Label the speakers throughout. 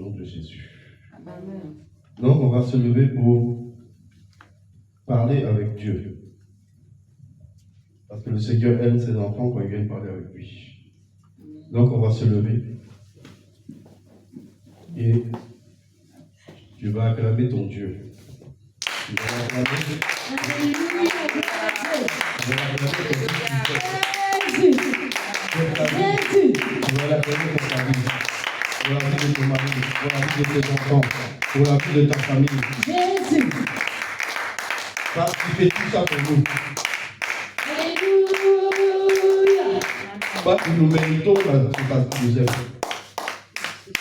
Speaker 1: nom de Jésus.
Speaker 2: Amen.
Speaker 1: Donc, on va se lever pour parler avec Dieu. Parce que le Seigneur aime ses enfants quand ils viennent parler avec lui. Donc, on va se lever. Et tu vas acclamer ton Dieu. Tu vas acclamer ton Dieu. Tu vas acclamer ton famille. Pour la vie de ton mari, pour la vie de tes enfants, pour la vie de ta famille.
Speaker 2: Jésus.
Speaker 1: Parce qu'il fait tout ça pour nous.
Speaker 2: Alléluia.
Speaker 1: Pas que nous méritons, c'est parce qu'il nous aime.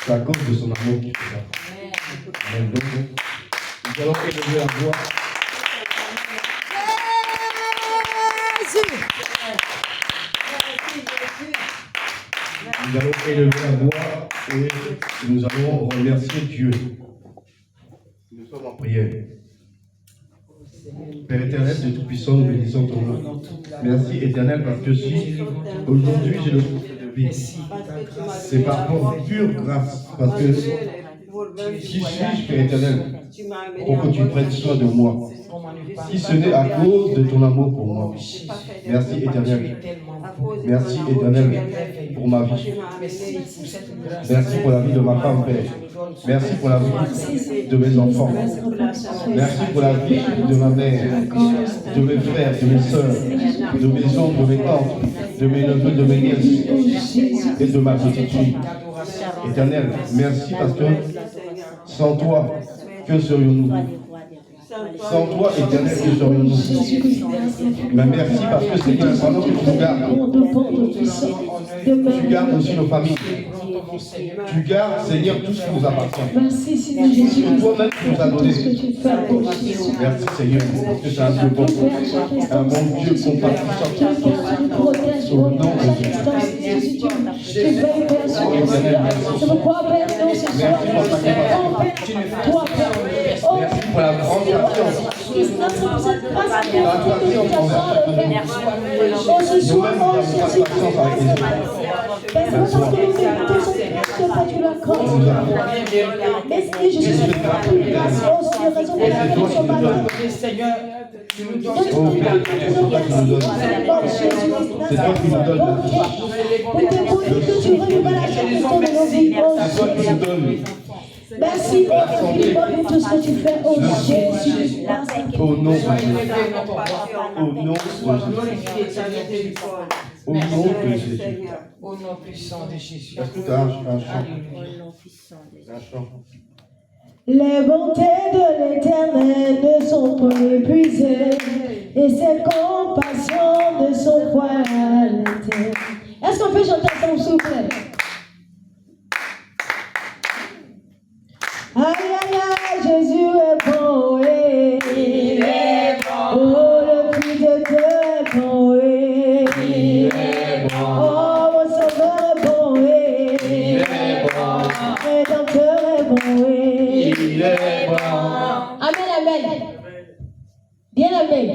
Speaker 1: C'est à cause de son amour qu'il fait ça. Amen. Donc, nous allons élever la voix. Nous allons élever la voix et nous allons remercier Dieu. Nous sommes en prière. Père éternel de Tout-Puissant, nous bénissons ton nom. Merci éternel parce que si aujourd'hui j'ai le souffle de vie, c'est par pure grâce. Parce que qui suis-je, Père éternel, pour que tu prennes soin de moi? Si ce n'est à cause de ton amour pour moi. Merci éternel. Merci éternel pour ma vie. Merci pour la vie de ma femme, Père. Merci pour la vie de mes enfants. Merci pour la vie de ma mère, de mes frères, de mes soeurs, de mes oncles, de mes tantes, de mes neveux, de mes nièces et de ma petite fille. Éternel, merci parce que sans toi, que serions-nous? Sans toi, éternel, que serions-nous? Mais merci parce que Seigneur, pendant que tu nous gardes, tu gardes aussi nos familles. Tu gardes, Seigneur, tout ce qui nous appartient.
Speaker 2: Merci, Seigneur Jésus.
Speaker 1: C'est toi-même qui nous as donné. Merci, Seigneur, parce que c'est un Dieu bon, un bon Dieu compatissant. Au nom de Jésus. Merci pour ta compassion. Merci pour la grande patience. La patience envers chacun de nous. Nous-mêmes, nous avons pas de patience avec les autres.
Speaker 3: Seigneur, tu nous donnes.
Speaker 1: C'est toi qui nous donnes. C'est toi qui nous donnes la vie. C'est toi qui nous donnes.
Speaker 2: Merci pour tout ce que tu fais au Jésus.
Speaker 1: Au nom de Jésus. Au nom de Jésus. Au nom de Jésus.
Speaker 3: Au nom puissant de Jésus.
Speaker 1: Est-ce que tu as un chant? Un chant.
Speaker 2: Les bontés de l'Éternel ne sont pas épuisées et ses compassions ne sont point arrêtées. Est-ce qu'on peut chanter ensemble, s'il vous plaît? Aïe, aïe, aïe, Jésus est bon, oui. Il est bon. Oh, le Fils de Dieu est bon, oui. Il est bon. Oh, mon Sauveur est bon, oui. Il est bon. Rédempteur est bon, oui.
Speaker 1: Il est bon.
Speaker 2: Amen, amen. Bien amen.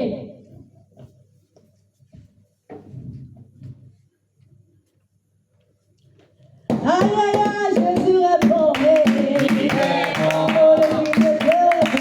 Speaker 2: Aïe, aïe, aïe, Jésus est bon, oui. Il est bon. Oh, le Fils de Dieu est bon,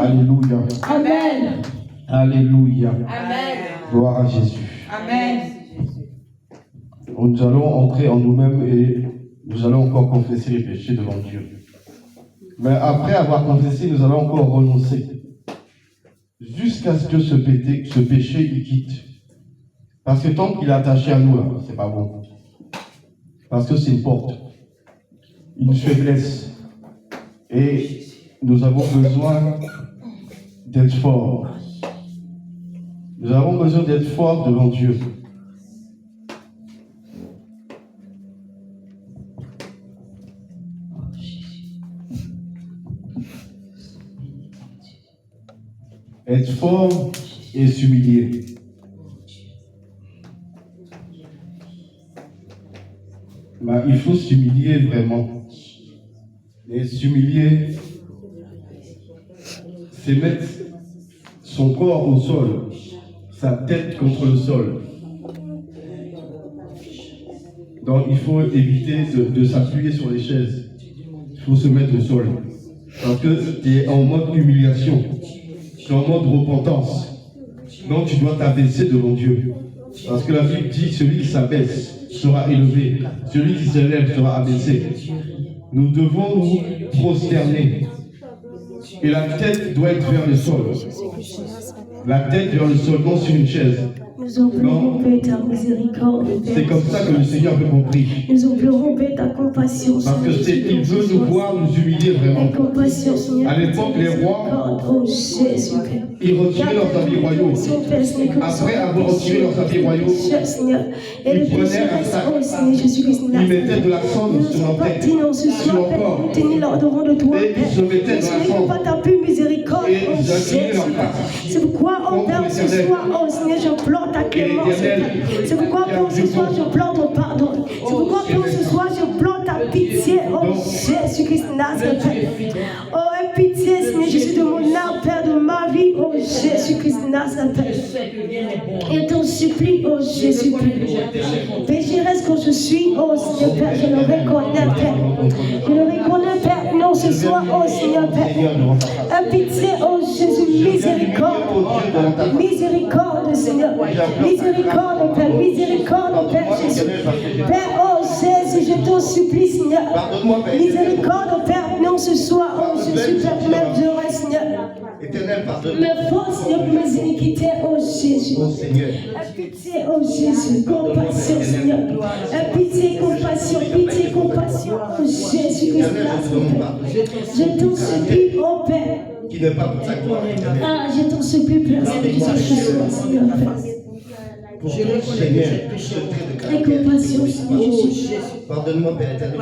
Speaker 1: Alléluia.
Speaker 2: Amen.
Speaker 1: Alléluia.
Speaker 2: Amen.
Speaker 1: Gloire à Jésus.
Speaker 2: Amen.
Speaker 1: Nous allons entrer en nous-mêmes et nous allons encore confesser les péchés devant Dieu. Mais après avoir confessé, nous allons encore renoncer. Jusqu'à ce que ce péché il quitte. Parce que tant qu'il est attaché à nous, là, c'est pas bon. Parce que c'est une porte, une faiblesse. Et nous avons besoin d'être forts. Nous avons besoin d'être forts devant Dieu. Être fort et s'humilier. Ben, il faut s'humilier vraiment. Et s'humilier, c'est mettre son corps au sol, sa tête contre le sol. Donc il faut éviter de s'appuyer sur les chaises. Il faut se mettre au sol. Parce que tu es en mode humiliation. Tu es en mode repentance. Donc tu dois t'abaisser devant Dieu. Parce que la Bible dit, celui qui s'abaisse sera élevé. Celui qui s'élève sera abaissé. Nous devons nous prosterner. Et la tête doit être vers le sol. La tête vers le sol, non sur une chaise.
Speaker 2: Nous implorons, Père, ta miséricorde.
Speaker 1: C'est comme ça que le Seigneur veut qu'on prie.
Speaker 2: Nous implorons, Père, ta compassion.
Speaker 1: Parce qu'il veut nous voir nous humilier vraiment.
Speaker 2: Compassion, Seigneur.
Speaker 1: À l'époque, les rois,
Speaker 2: Oh Jésus, Père.
Speaker 1: ils retiraient leurs habits royaux. Après avoir retiré leurs habits royaux, ils prenaient un sac. Ils mettaient de la cendre sur leur tête, sur leur corps. Et ils se mettaient dans la cendre. Et ils inclinaient leur face.
Speaker 2: C'est pourquoi, oh Père, ce soir, oh Seigneur, je pleure ta clémence. C'est pourquoi, pour ce soir, je pleure ton pardon. C'est pourquoi, pour ce soir, je pleure ta pitié, oh Jésus-Christ Nazareth. Oh, aie pitié, Seigneur, je suis de mon âme, Père, de ma vie, oh Jésus-Christ Nazareth. Et t'en supplie, oh Jésus-Christ. Pécheresse que je suis, oh Seigneur, Père, je le reconnais, Père. Je le reconnais, Père, non, ce soir, oh Seigneur, Père. Aie pitié, oh Jésus, miséricorde. Miséricorde, Seigneur. Miséricorde, Père. Miséricorde, Père Jésus. Père, oh Jésus, je t'en supplie, Seigneur. Miséricorde, Père, non, ce soir, oh Jésus, Père, m'aiderai, Seigneur.
Speaker 1: Éternel, pardonne.
Speaker 2: Me force, Seigneur, pour mes iniquités, oh Jésus.
Speaker 1: Oh Seigneur.
Speaker 2: Pitié, oh Jésus, compassion, Seigneur. Pitié, compassion, oh Jésus, je t'en supplie, oh Père.
Speaker 1: Qui n'est pas pour ta gloire.
Speaker 2: Ah, je t'en supplie, Père, Seigneur, Père.
Speaker 1: Pour Seigneur,
Speaker 2: et compassion, Seigneur.
Speaker 1: Pardonne-moi, Père éternel.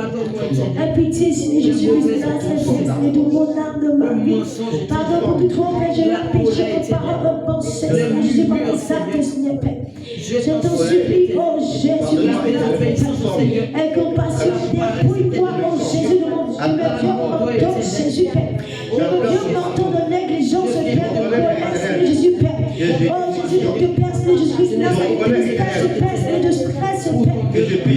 Speaker 2: Pitié, Seigneur, je suis Seigneur, de mon âme, de ma vie. Pardon pour tout toi, Père, je l'ai péché, mes paroles, mes pensées, je suis pas mon acte, Seigneur, Père. Je t'en supplie, oh Jésus, Aie compassion, dépouille-toi, mon Jésus, de mon Dieu, me viens mon ton Jésus, Père. Je me viens mon ton de négligence, Père, de colère, Jésus, Père. Oh Jésus, de perce, de Jésus, de perce, de stress, Père.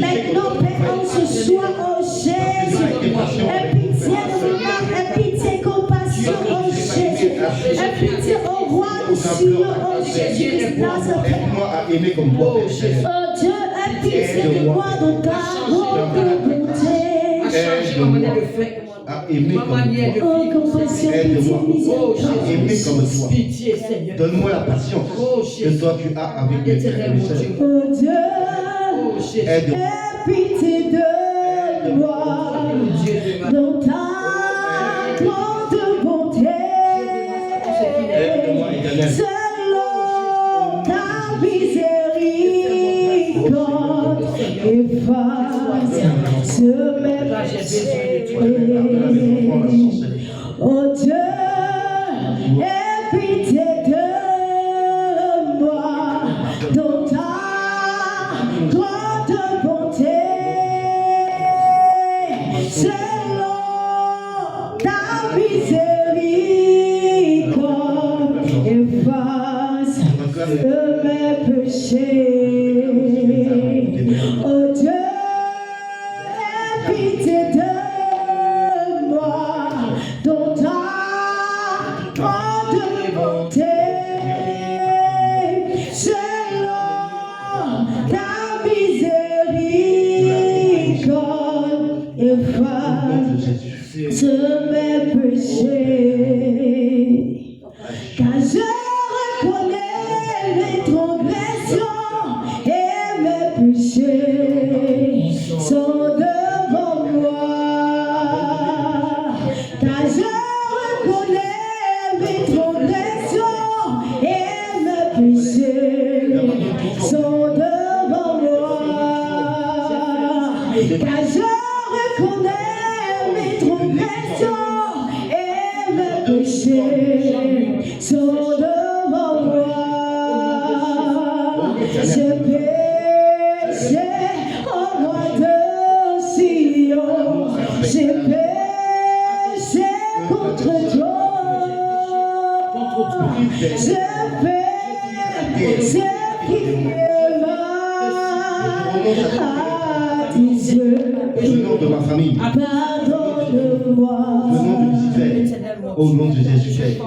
Speaker 2: Maintenant, Père, en ce soir, oh Jésus, aie pitié de moi, aie pitié, compassion, oh Jésus, aie pitié, oh roi du ciel, oh Jésus,
Speaker 1: aide-moi à aimer comme toi.
Speaker 2: oh Dieu, aie pitié de moi dans ta grande bonté.
Speaker 1: Aide-moi à aimer comme toi.
Speaker 2: Oh, compassion,
Speaker 1: Aide-moi
Speaker 2: pitié,
Speaker 1: à aimer
Speaker 2: miséricorde.
Speaker 1: comme toi.
Speaker 3: Pitié, Seigneur.
Speaker 1: Donne-moi la patience que toi tu as avec mes frères et sœurs.
Speaker 2: Oh Dieu,
Speaker 1: Aide-moi.
Speaker 2: aie pitié de moi dans ta grande bonté.
Speaker 1: Aide-moi, Éternel.
Speaker 2: Selon ta miséricorde, efface ce mes péchés. Oh Dieu, aie pitié de moi dans ta grande bonté. Selon ta miséricorde, efface mes péchés. Oh Dieu, aie pitié de moi dans ta grande bonté. Selon ta miséricorde, efface mes péchés. Car je reconnais mes transgressions et mes péchés sont devant moi. Car je reconnais mes transgressions et mes péchés sont devant moi. Car je reconnais mes transgressions et mes péchés sont devant moi. J'ai péché au roi de Sion. J'ai péché contre toi. J'ai fait ce qui est mal à tes yeux.
Speaker 1: Au nom de ma famille,
Speaker 2: Pardonne-moi.
Speaker 1: au nom de Lucifer, au nom de Jésus-Christ,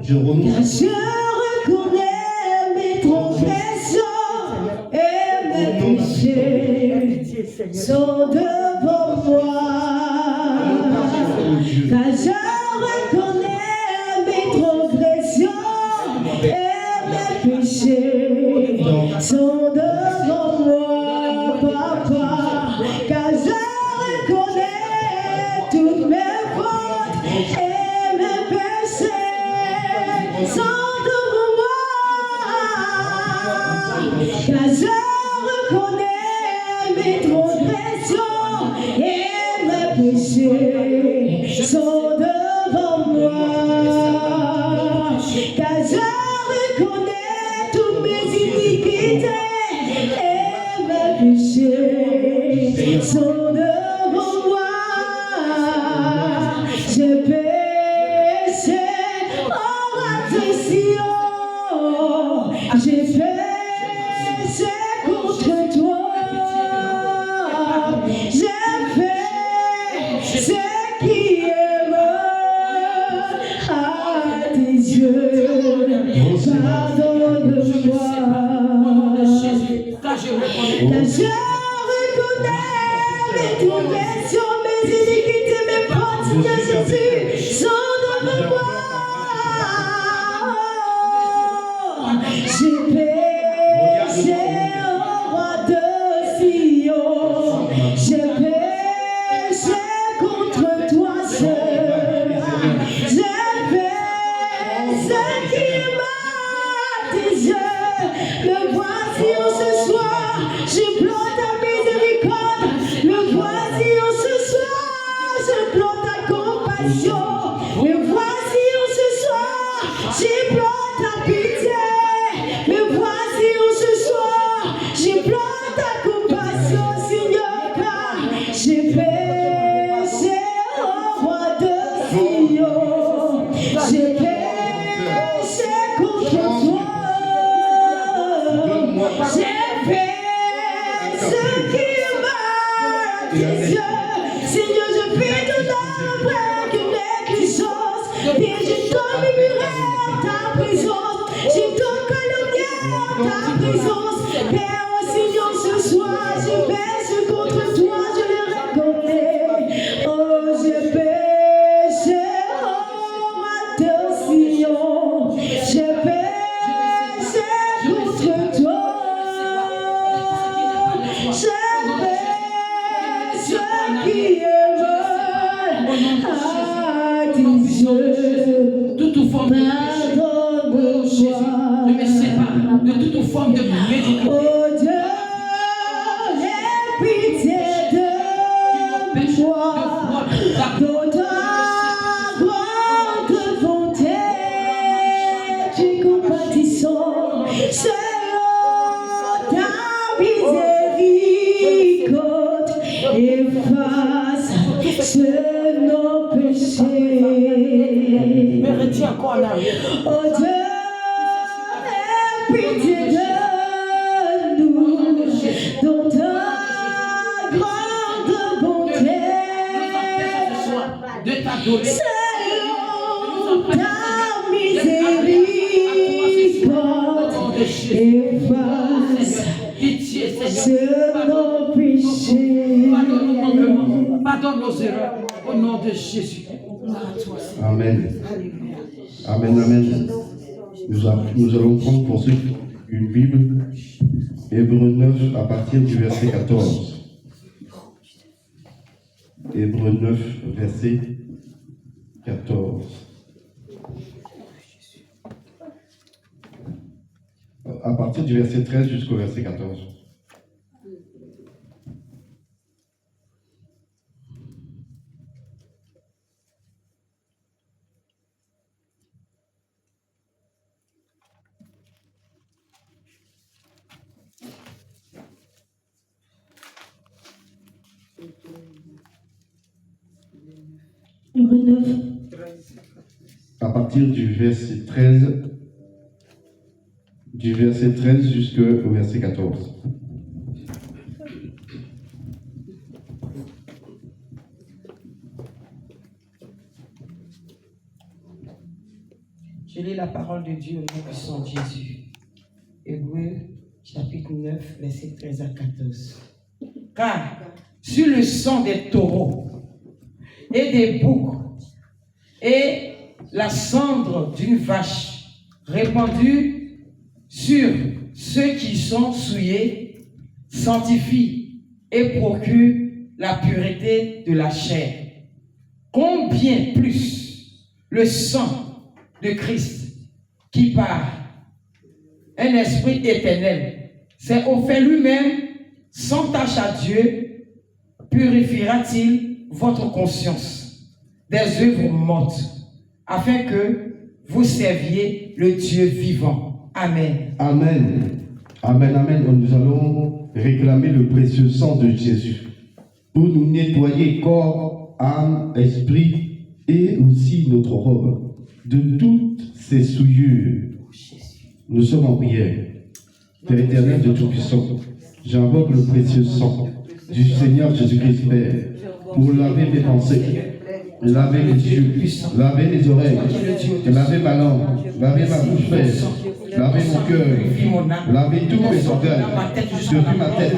Speaker 1: je renonce.
Speaker 2: Je reconnais mes transgressions et mes péchés sont devant moi. Car je reconnais mes transgressions et mes péchés sont devant moi, Papa. Car je reconnais toutes mes fautes et mes péchés sont devant moi. Car je reconnais mes transgressions et mes péchés sont devant moi. Car je reconnais toutes mes iniquités et mes péchés sont devant moi. J'ai péché au roi de Sion. J'ai péché contre toi. J'ai fait ce qui est mal à tes yeux. Pardonne-moi. Car je reconnais mes transgressions, mes iniquités, mes fautes de Jésus sont devant moi. J'ai péché au roi de Sion. J'ai péché contre toi seul. J'ai fait ce qui est mal à tes yeux. Me voici en ce soir, j'implore ta miséricorde. Me voici en ce soir, j'implore ta compassion. Me voici en Seigneur, je prie tout après qu'une éclissance, et je communiquerai ta présence, je t'encommuniquerai ta présence, Père, oh Seigneur, ce soir, je pèse contre toi, je le reconnais, oh, je pèse, oh, attention, je pèse contre toi, je pèse qui est mal à tes yeux.
Speaker 3: Toute forme de péché, oh Jésus, ne me sépare de toute forme de médiocrité.
Speaker 2: Oh Dieu, aie pitié de moi, dans ta grande bonté, tu compatissons, selon ta miséricorde, efface nos péchés.
Speaker 3: Me retiens encore en arrière.
Speaker 2: Oh Dieu, aie pitié de nous, dans ta grande bonté,
Speaker 3: De t'adorer.
Speaker 2: selon ta miséricorde, efface
Speaker 3: Pitié, Seigneur.
Speaker 2: nos péchés.
Speaker 3: Pardonne nos erreurs. Au nom de Jésus.
Speaker 1: Amen. Amen, amen. Nous allons prendre pour ceux une Bible, Hébreux 9 à partir du verset 14. Hébreux 9, verset 14. À partir du verset 13 jusqu'au verset 14.
Speaker 2: Hébreux 9.
Speaker 1: À partir du verset 13 jusqu'au verset 14.
Speaker 3: Je lis la parole de Dieu au nom puissant de Jésus. Hébreux chapitre 9, verset 13 à 14. Car sur le sang des taureaux et des boucs et la cendre d'une vache répandue sur ceux qui sont souillés sanctifie et procure la pureté de la chair. Combien plus le sang de Christ qui par un esprit éternel s'est offert lui-même sans tache à Dieu, purifiera-t-il votre conscience des œuvres mortes, afin que vous serviez le Dieu vivant. Amen.
Speaker 1: Amen. Amen, amen. Nous allons réclamer le précieux sang de Jésus pour nous nettoyer corps, âme, esprit et aussi notre robe de toutes ces souillures. Nous sommes en prière. Père éternel de Tout-Puissant, j'invoque le précieux sang du Seigneur Jésus-Christ Père pour laver mes pensées, laver les yeux, laver les oreilles, laver ma langue, laver ma bouche, Père, laver mon cœur, laver tous mes organes, depuis ma tête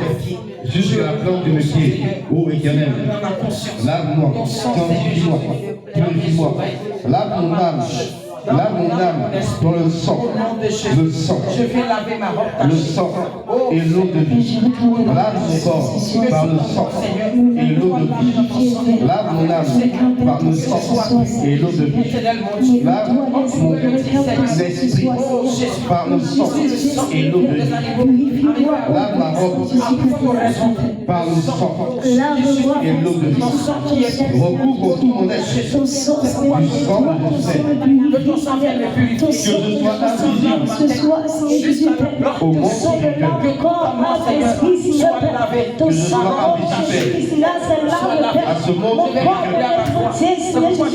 Speaker 1: jusqu'à la plante de mes pieds. Ô Éternel, lave-moi, sanctifie-moi, purifie-moi, lave mon âme dans le sang,
Speaker 3: Je vais laver ma robe.
Speaker 1: le sang et l'eau de vie. Lave mon corps par le sang et l'eau de vie. Lave mon âme par le sang et l'eau de vie. Lave mon esprit par le sang et l'eau de vie. Lave ma robe par le sang et l'eau de vie. Recouvre tout mon être du sang de Jésus.
Speaker 3: Que ton sang vienne me purifier.
Speaker 1: Que je sois invisible au monde
Speaker 3: Que corps, moi, Seigneur, soit lavé.
Speaker 1: que je sois invisible à ce monde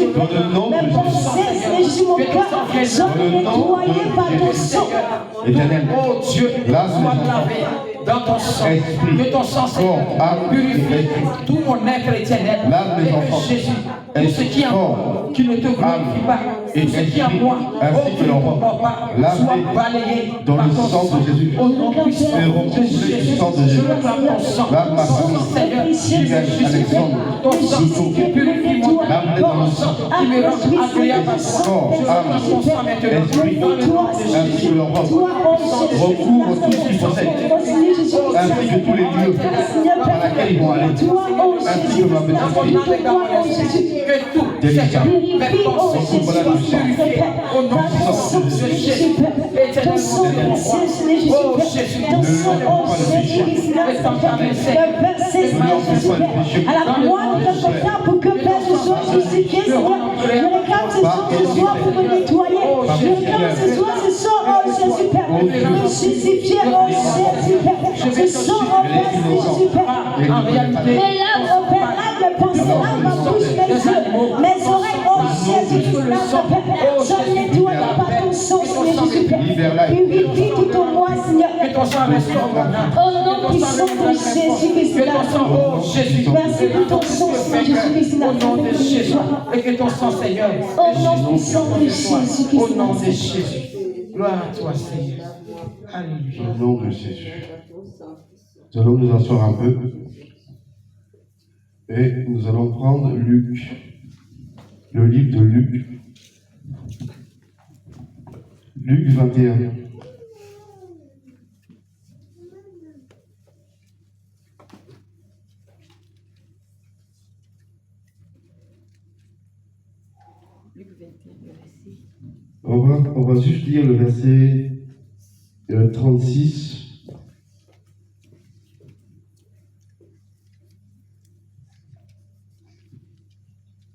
Speaker 1: dans le nom de Jésus. Dans le nom de Jésus. Éternel,
Speaker 3: Oh Dieu,
Speaker 1: lave
Speaker 3: sois lavé. dans ton sang.
Speaker 1: esprit,
Speaker 3: Que ton sang, Seigneur,
Speaker 1: corps, âme et
Speaker 3: purifie
Speaker 1: esprit.
Speaker 3: tout mon être éternel.
Speaker 1: L'âme des
Speaker 3: Et que
Speaker 1: enfants,
Speaker 3: Jésus, tout ce qui est en moi, qui ne te glorifie pas,
Speaker 1: et
Speaker 3: tout ce qui est en
Speaker 1: esprit,
Speaker 3: moi,
Speaker 1: ainsi que
Speaker 3: qui ne
Speaker 1: l'enfant,
Speaker 3: comprend pas,
Speaker 1: lavé
Speaker 3: soit balayé
Speaker 1: dans
Speaker 3: par
Speaker 1: le
Speaker 3: ton
Speaker 1: sang de Jésus.
Speaker 3: Au nom puissant
Speaker 1: Et
Speaker 3: de
Speaker 1: recouvré du
Speaker 3: Jésus,
Speaker 1: sang de
Speaker 3: je
Speaker 1: Jésus.
Speaker 3: réclame ton sang,
Speaker 1: L'âme, ma
Speaker 3: ton sang,
Speaker 1: famille,
Speaker 3: Seigneur,
Speaker 1: Jimène, Alexandre,
Speaker 3: ton sang qui purifie mon âme,
Speaker 1: l'âme dans
Speaker 3: ton
Speaker 1: le
Speaker 3: sang
Speaker 1: sang,
Speaker 3: qui me rend agréable à toi.
Speaker 1: corps,
Speaker 3: Je réclame
Speaker 1: âme,
Speaker 3: ton sang maintenant,
Speaker 1: esprit,
Speaker 3: dans le nom de
Speaker 1: ainsi
Speaker 3: Jésus.
Speaker 1: que l'enfant, recouvre tout ce qu'ils possèdent, ainsi que tous les lieux dans lesquels ils vont aller, ainsi que ma petite fille.
Speaker 3: Que tout, Seigneur, mes pensées soient purifiées au nom puissant de Jésus. Éternellement, oh Jésus,
Speaker 1: Ne leur pas le péché.
Speaker 2: À la moindre de ce faire pour que Père ce soit justifié, Seigneur. Je réclame ce soir pour me nettoyer. Je réclame ce soir, oh Jésus Père, me justifier, oh Jésus Père. Ce soir, oh Père, Jésus Père.
Speaker 3: en réalité,
Speaker 2: Mais là, oh Père, là, je pense, là, ma bouche, mes yeux, mes oreilles, oh Jésus Christ, là, Père. Je nettoie par ton sang, Seigneur Jésus Père. Purifie tout en moi, Seigneur.
Speaker 3: que ton sang restaure mon âme.
Speaker 2: Au nom puissant de Jésus Christ,
Speaker 3: Que ton sang, oh Jésus,
Speaker 2: merci pour ton sang, Seigneur Jésus Christ.
Speaker 3: au nom de Jésus. Et que ton sang, Seigneur,
Speaker 2: Au nom puissant de Jésus Christ.
Speaker 3: au nom de Jésus. Gloire à toi, Seigneur. Alléluia.
Speaker 1: Au nom de Jésus. Nous allons nous asseoir un peu et nous allons prendre Luc, le livre de Luc, Luc 21.
Speaker 2: Luc 21, verset.
Speaker 1: On va juste lire le verset 36.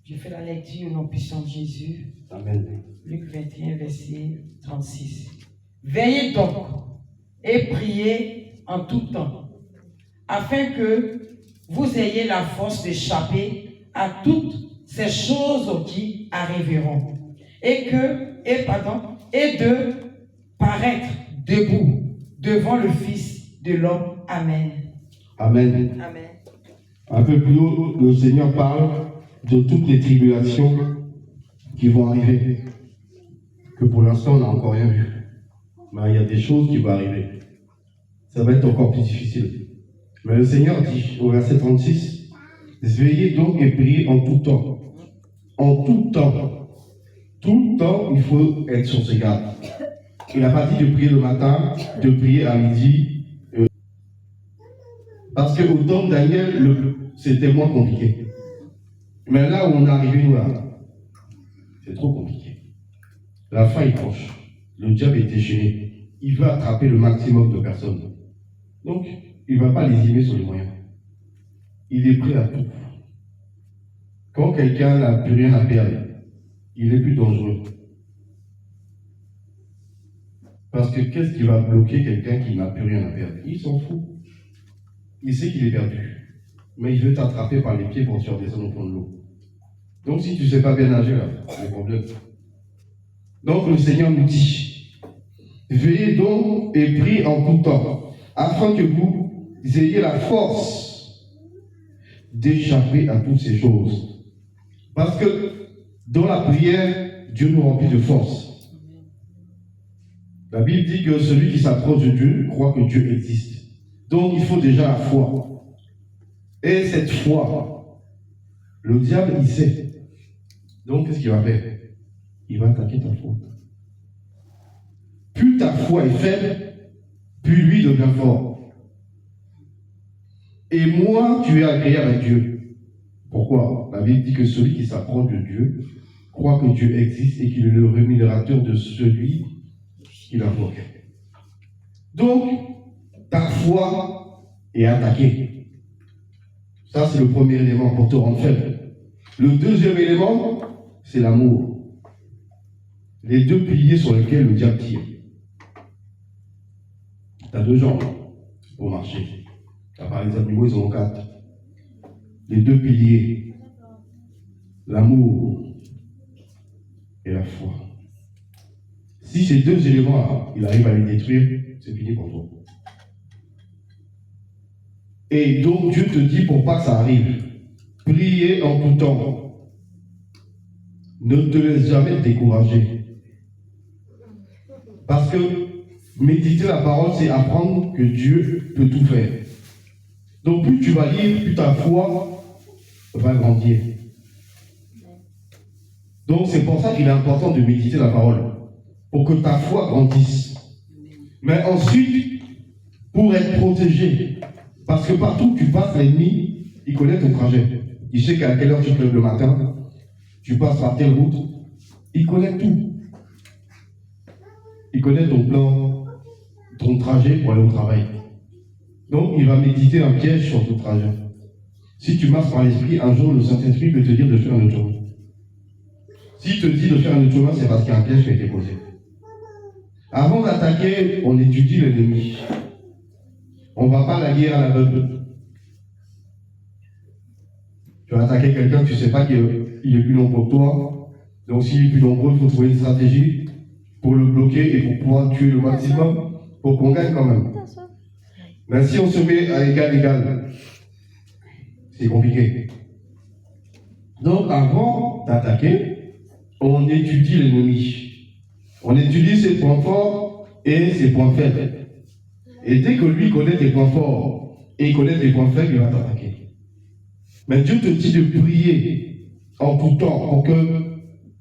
Speaker 3: Je fais la lecture au nom puissant de Jésus.
Speaker 1: Amen.
Speaker 3: Luc 21, verset 36. Veillez donc et priez en tout temps, afin que vous ayez la force d'échapper à toutes ces choses qui arriveront, et de paraître debout devant le Fils de l'homme. Amen.
Speaker 1: Amen.
Speaker 2: Amen.
Speaker 1: Un peu plus haut, le Seigneur parle de toutes les tribulations qui vont arriver, que pour l'instant on n'a encore rien vu. Mais il y a des choses qui vont arriver. Ça va être encore plus difficile. Mais le Seigneur dit au verset 36, veillez donc et priez en tout temps. En tout temps. Tout le temps, il faut être sur ses gardes. Il n'a pas dit de prier le matin, de prier à midi. Parce qu'au temps de Daniel, c'était moins compliqué. Mais là où on est arrivé, nous, là, c'est trop compliqué. La fin est proche. Le diable est déchaîné. Il veut attraper le maximum de personnes. Donc, il ne va pas les aimer sur les moyens. Il est prêt à tout. Quand quelqu'un n'a plus rien à perdre, il est plus dangereux. Parce que qu'est-ce qui va bloquer quelqu'un qui n'a plus rien à perdre? Il s'en fout. Il sait qu'il est perdu. Mais il veut t'attraper par les pieds pour te faire descendre au fond de l'eau. Donc si tu ne sais pas bien nager, là, c'est le problème. Donc le Seigneur nous dit, veillez donc et priez en tout temps, afin que vous ayez la force d'échapper à toutes ces choses. Parce que dans la prière, Dieu nous remplit de force. La Bible dit que celui qui s'approche de Dieu croit que Dieu existe. Donc il faut déjà la foi. Et cette foi, le diable, il sait. Donc qu'est-ce qu'il va faire? Il va attaquer ta foi. Plus ta foi est faible, plus lui devient fort. Et moins tu es agréable à Dieu. Pourquoi? La Bible dit que celui qui s'approche de Dieu croit que Dieu existe et qu'il est le rémunérateur de celui qui l'invoque. Donc, ta foi est attaquée. Ça, c'est le premier élément pour te rendre faible. Le deuxième élément, c'est l'amour. Les deux piliers sur lesquels le diable tire. Tu as deux jambes pour marcher. Là, par les animaux, ils en ont quatre. Les deux piliers, l'amour et la foi. Si ces deux éléments, il arrive à les détruire, c'est fini pour toi. Et donc Dieu te dit pour pas que ça arrive, priez en tout temps. Ne te laisse jamais décourager. Parce que méditer la parole, c'est apprendre que Dieu peut tout faire. Donc plus tu vas lire, plus ta foi va grandir. Donc c'est pour ça qu'il est important de méditer la parole, pour que ta foi grandisse. Mais ensuite, pour être protégé, parce que partout où tu passes, l'ennemi, il connaît ton trajet. Il sait qu'à quelle heure tu te lèves le matin, tu passes par telle route, il connaît tout. Il connaît ton plan, ton trajet pour aller au travail. Donc, il va méditer un piège sur ton trajet. Si tu marches par l'esprit, un jour, le Saint-Esprit peut te dire de faire un autre chemin. S'il te dit de faire un autre chemin, c'est parce qu'il y a un piège qui a été posé. Avant d'attaquer, on étudie l'ennemi. On ne va pas la guerre à l'aveugle. Tu vas attaquer quelqu'un, tu ne sais pas qu'il est plus nombreux que toi. Donc, s'il est plus nombreux, il faut trouver une stratégie pour le bloquer et pour pouvoir tuer le maximum pour qu'on gagne quand même. Mais si on se met à égal, c'est compliqué. Donc avant d'attaquer, on étudie l'ennemi. On étudie ses points forts et ses points faibles. Et dès que lui connaît tes points forts et il connaît tes points faibles, il va t'attaquer. Mais Dieu te dit de prier en tout temps pour que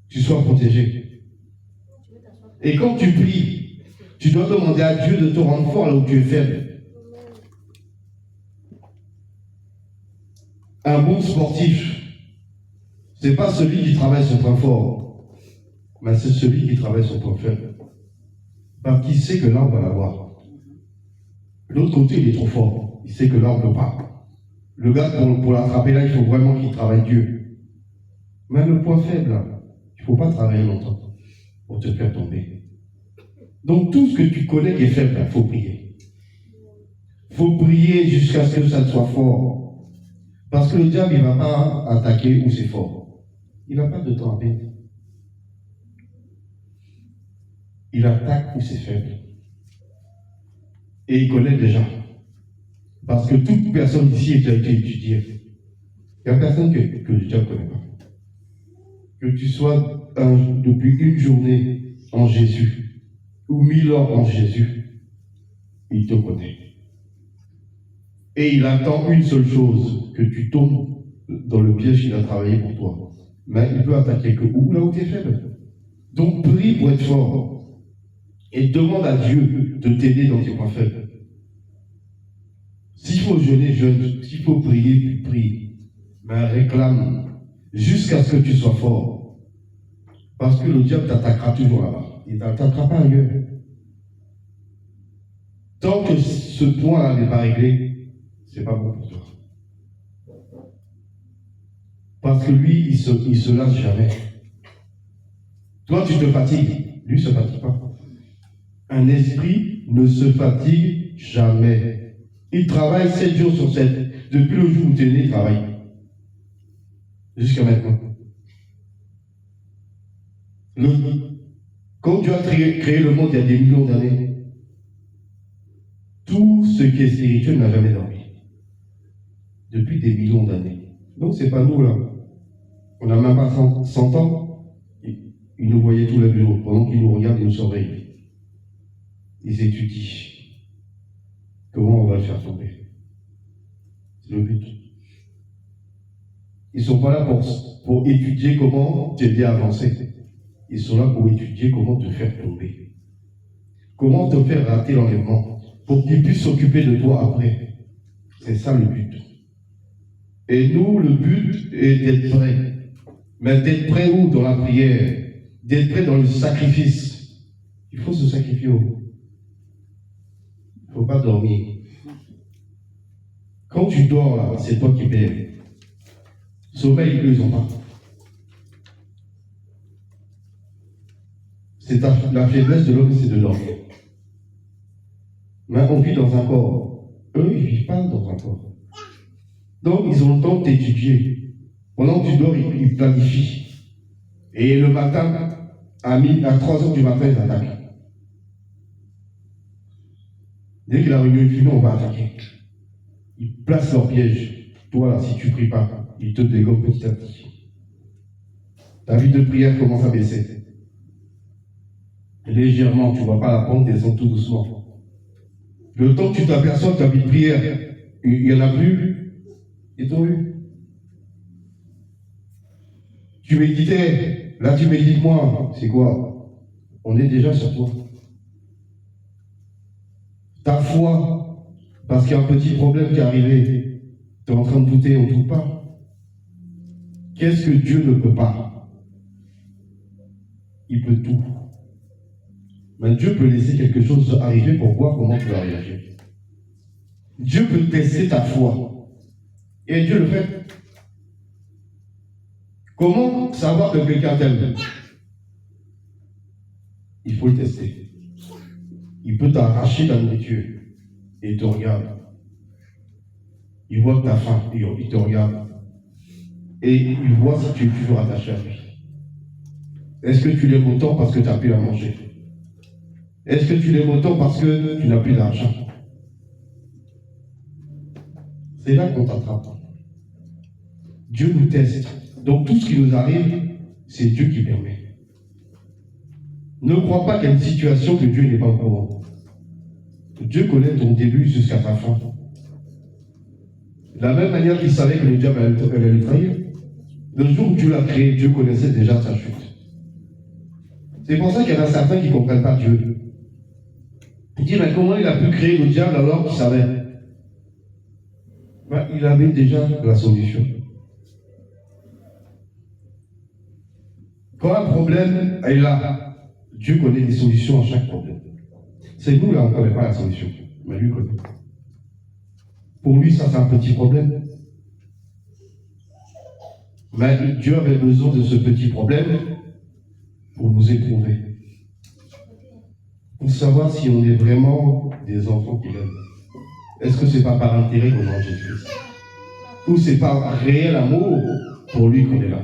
Speaker 1: tu sois protégé. Et quand tu pries, tu dois demander à Dieu de te rendre fort là où tu es faible. Un bon sportif, ce n'est pas celui qui travaille son point fort, mais c'est celui qui travaille son point faible. Parce qu'il sait que là, on va l'avoir. L'autre côté, il est trop fort. Il sait que là, on ne peut pas. Le gars, pour l'attraper là, il faut vraiment qu'il travaille Dieu. Mais le point faible, là, il ne faut pas travailler longtemps pour te faire tomber. Donc, tout ce que tu connais qui est faible, il faut prier. Il faut prier jusqu'à ce que ça soit fort. Parce que le diable, il ne va pas attaquer où c'est fort. Il n'a pas de temps à perdre. Il attaque où c'est faible. Et il connaît déjà. Parce que toute personne ici a déjà été étudiée. Il n'y a personne que le diable ne connaît pas. Que tu sois depuis une journée en Jésus, ou 1000 ans en Jésus, il te connaît. Et il attend une seule chose, que tu tombes dans le piège qu'il a travaillé pour toi. Mais il peut attaquer que où, là où tu es faible. Donc prie pour être fort. Et demande à Dieu de t'aider dans tes points faibles. S'il faut jeûner, jeûne. S'il faut prier, prie. Mais réclame jusqu'à ce que tu sois fort. Parce que le diable t'attaquera toujours là-bas. Il ne t'attaquera pas ailleurs. Tant que ce point-là n'est pas réglé, c'est pas bon pour toi. Parce que lui, il se lasse jamais. Toi, tu te fatigues. Lui, il ne se fatigue pas. Un esprit ne se fatigue jamais. Il travaille 7 jours sur 7. Depuis le jour où tu es né, il travaille. Jusqu'à maintenant. Quand Dieu a créé le monde il y a des millions d'années, tout ce qui est spirituel n'a jamais dormi. Depuis des millions d'années. Donc, ce n'est pas nous là. On n'a même pas 100 ans. Ils nous voyaient tous les jours. Pendant qu'ils nous regardent, ils nous surveillent. Ils étudient. Comment on va le faire tomber? C'est le but. Ils ne sont pas là pour étudier comment t'aider à avancer. Ils sont là pour étudier comment te faire tomber. Comment te faire rater l'enlèvement. Pour qu'ils puissent s'occuper de toi après. C'est ça le but. Et nous, le but est d'être prêts. Mais d'être prêts où? Dans la prière. D'être prêts dans le sacrifice. Il faut se sacrifier. Il ne faut pas dormir. Quand tu dors là, c'est toi qui perds. Sommeil, eux, ils n'ont pas. C'est la faiblesse de l'homme, c'est de dormir. Mais on vit dans un corps. Eux, ils ne vivent pas dans un corps. Donc, ils ont le temps d'étudier. Pendant que tu dors, ils planifient. Et le matin, à 3 heures du matin, ils attaquent. Dès que la réunion est finie, on va attaquer. ils placent leur piège. Toi, là, si tu ne pries pas, ils te dégomment petit à petit. Ta vie de prière commence à baisser. Légèrement, tu ne vois pas la pente descendre tout doucement. Le temps que tu t'aperçois que ta vie de prière, il n'y en a plus, et t'as eu. Tu méditais, là tu médites moins, c'est quoi? On est déjà sur toi. Ta foi, parce qu'il y a un petit problème qui est arrivé, tu es en train de douter, on ne doute pas. Qu'est-ce que Dieu ne peut pas? Il peut tout. Mais Dieu peut laisser quelque chose arriver pour voir comment tu vas réagir. Dieu peut tester ta foi. Et Dieu le fait. Comment savoir que quelqu'un t'aime? Il faut le tester. Il peut t'arracher la nourriture et il te regarde. Il voit que tu as faim, il te regarde. Et il voit si tu es toujours attaché à lui. Est-ce que tu l'aimes autant parce que tu n'as plus à manger? Est-ce que tu l'aimes autant parce que tu n'as plus d'argent? C'est là qu'on t'attrape. Dieu nous teste. Donc tout ce qui nous arrive, c'est Dieu qui permet. Ne crois pas qu'il y a une situation que Dieu n'est pas au courant. Dieu connaît ton début jusqu'à ta fin. De la même manière qu'il savait que le diable allait le trahir, le jour où Dieu l'a créé, Dieu connaissait déjà sa chute. C'est pour ça qu'il y en a certains qui ne comprennent pas Dieu. Ils disent, mais comment il a pu créer le diable alors qu'il savait? Ben, il avait déjà la solution. Quand un problème est là, Dieu connaît des solutions à chaque problème. C'est nous, là, on ne connaît pas la solution, mais lui connaît. Pour lui, ça, c'est un petit problème. Mais Dieu avait besoin de ce petit problème pour nous éprouver. Pour savoir si on est vraiment des enfants qu'il aime. Est-ce que c'est pas par intérêt qu'on mange Jésus? Ou c'est par réel amour pour lui qu'on est là?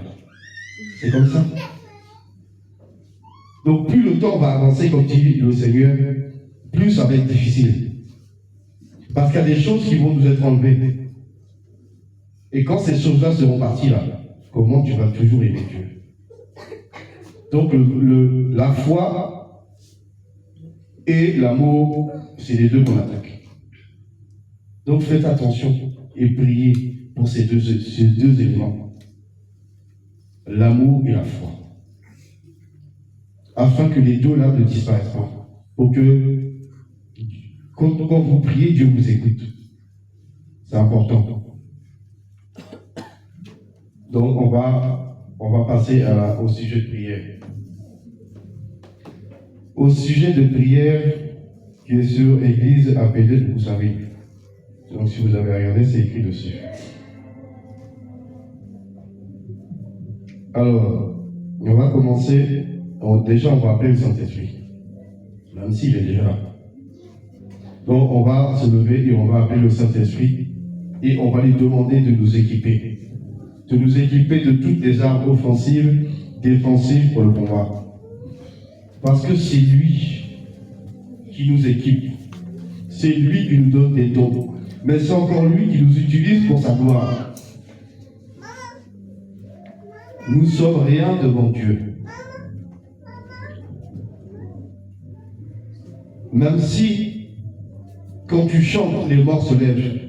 Speaker 1: C'est comme ça. Donc plus le temps va avancer, comme dit le Seigneur, plus ça va être difficile. Parce qu'il y a des choses qui vont nous être enlevées. Et quand ces choses-là seront parties là, comment tu vas toujours aimer Dieu? Donc la foi et l'amour, c'est les deux qu'on attaque. Donc faites attention et priez pour ces deux éléments. L'amour et la foi. Afin que les deux là ne disparaissent pas. Pour que quand vous priez, Dieu vous écoute. C'est important. Donc on va passer au sujet de prière. Au sujet de prière qui est sur Église APD, vous savez. Donc si vous avez regardé, c'est écrit dessus. Alors, on va commencer. Déjà, on va appeler le Saint-Esprit. Même s'il est déjà là. Donc on va se lever et on va appeler le Saint-Esprit et on va lui demander de nous équiper. De nous équiper de toutes les armes offensives, défensives pour le combat. Parce que c'est lui qui nous équipe. C'est lui qui nous donne des dons. Mais c'est encore lui qui nous utilise pour sa gloire. Nous ne sommes rien devant Dieu. Même si, quand tu chantes, les morts se lèvent,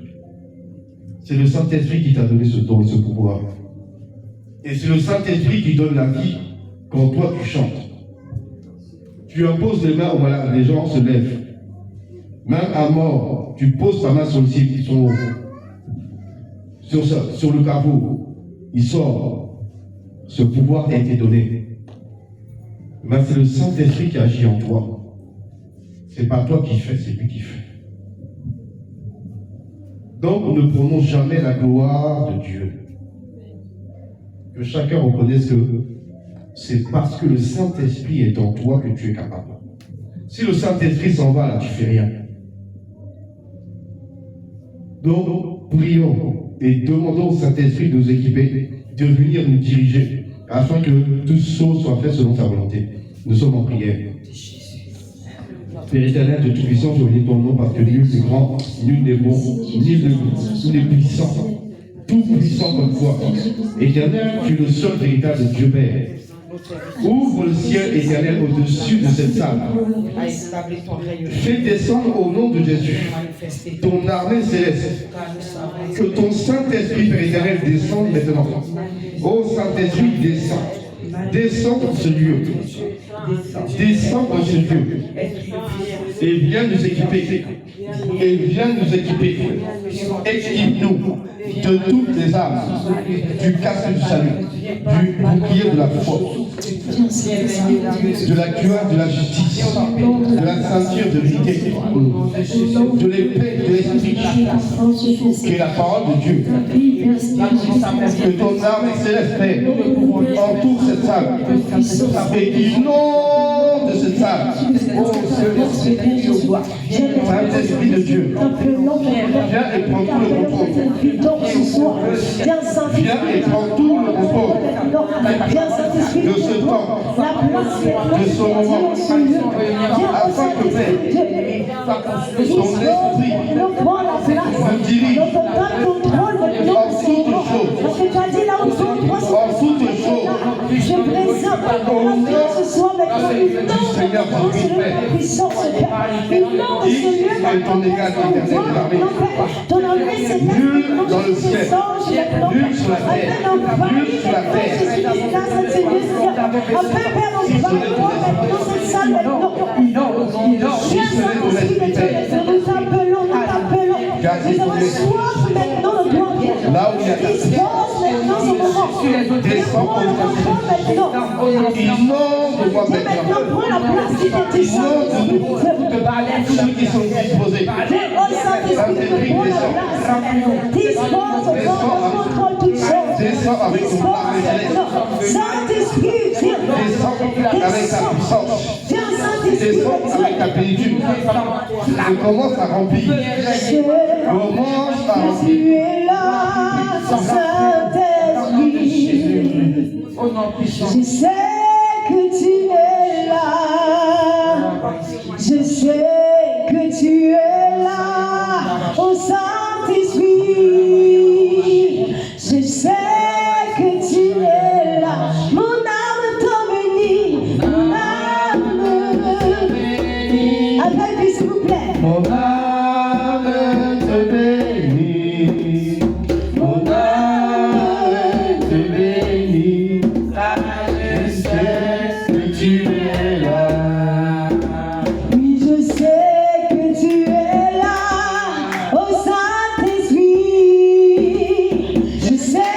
Speaker 1: c'est le Saint-Esprit qui t'a donné ce don et ce pouvoir. Et c'est le Saint-Esprit qui donne la vie quand toi tu chantes. Tu imposes les mains aux malades, les gens se lèvent. Même à mort, tu poses ta main sur le ciel, ils sont sur le capot. Il sort. Ce pouvoir a été donné. Mais c'est le Saint-Esprit qui agit en toi. C'est pas toi qui fais, c'est lui qui fait. Donc, ne prenons jamais la gloire de Dieu. Que chacun reconnaisse que c'est parce que le Saint-Esprit est en toi que tu es capable. Si le Saint-Esprit s'en va, là, tu fais rien. Donc, prions et demandons au Saint-Esprit de nous équiper, de venir nous diriger, afin que toutes choses soient faites selon sa volonté. Nous sommes en prière. Père éternel de Tout-Puissant, je bénis ton nom parce que nul n'est grand, nul n'est bon, nul n'est puissant. Tout puissant comme toi. Éternel, tu es le seul véritable Dieu Père. Ouvre le ciel éternel au-dessus de cette salle.
Speaker 3: à établir ton règne.
Speaker 1: Fais descendre au nom de Jésus ton armée céleste. Que ton Saint-Esprit, Père éternel, descende maintenant. Ô Saint-Esprit, descend. Descends dans ce lieu. Descends dans ce lieu. Et viens nous équiper. Et viens nous équiper. Équipe-nous de toutes les armes, du casque du salut, du bouclier de la foi, de la cuirasse de la justice, de la ceinture de vérité, de l'épée de l'esprit, qui est la parole de Dieu. Que ton armée céleste Père entoure cette salle et inonde de cette salle. Oh Saint-Esprit de Dieu, viens et prends tout le contrôle. Viens et prends tout le contrôle de ce temps, de ce moment, afin que Père, ton esprit nous dirige en toutes choses. En toutes choses.
Speaker 2: Je présente ce soir maintenant
Speaker 1: du Seigneur
Speaker 2: puissance,
Speaker 1: Qui est ton égal éternel de l'armée? Nul dans le ciel, nul sur la terre, nul sur la terre. Si ce n'est ton esprit, Père, gardez ton esprit. Là où il y a ta descends au Saint-Esprit. Inonde-moi maintenant. Inonde-nous. Ceux qui sont disposés. Saint-Esprit, descends avec ton armée céleste. Descends avec ta puissance. Descends avec ta plénitude. Et commence à remplir. Commence à remplir.
Speaker 2: Je sais que tu es là. Je sais que tu es là. Au Saint-Esprit. Je sais que tu es là. Mon âme te bénit. Mon âme bénit. Avec lui, s'il vous plaît.
Speaker 1: Mon âme te bénit. Mon âme te bénit. Je sais que tu es là.
Speaker 2: Oui, je sais que tu es là, au Saint-Esprit. Je sais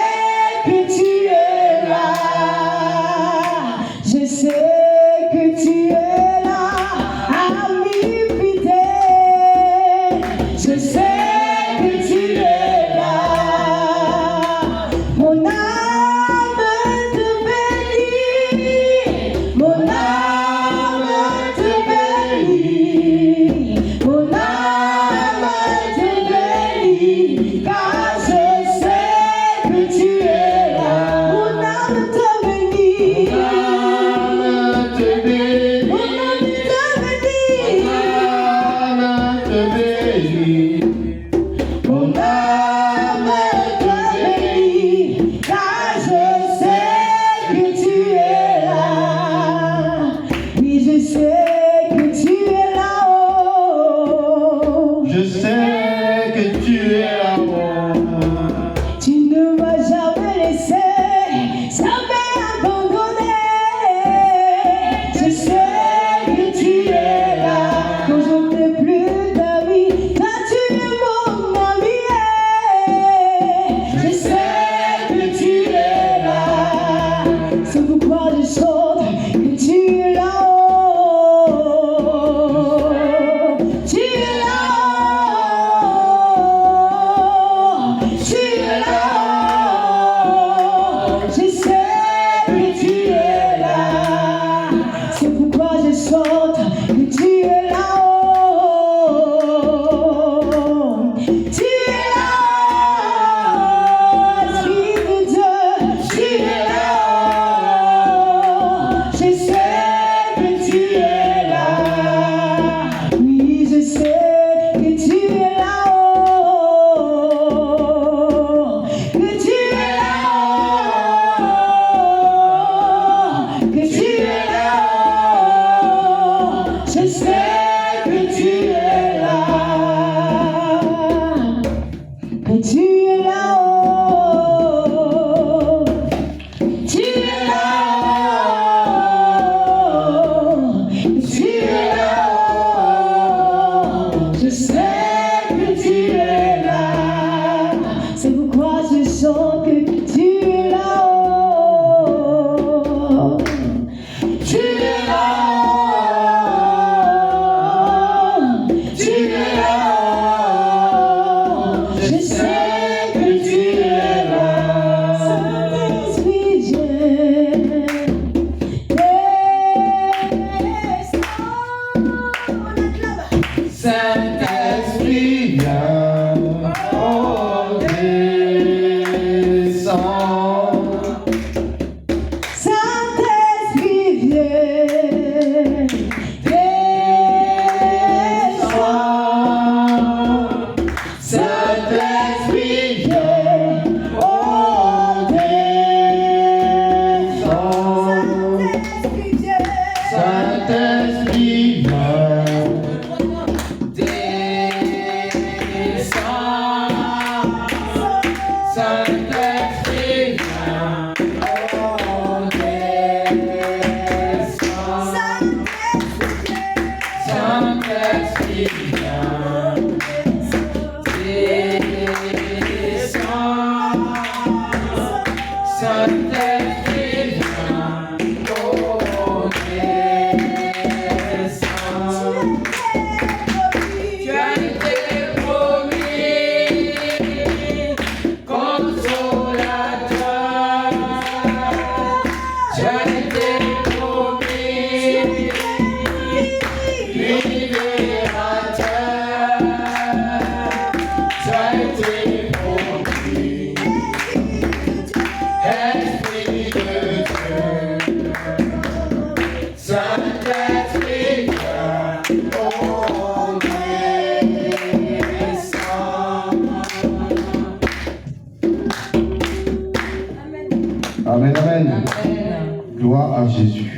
Speaker 2: Saint-Esprit, viens, descends. Saint-Esprit, viens, oh, descends.
Speaker 1: Saint-Esprit, viens. Amen, amen. Gloire à Jésus.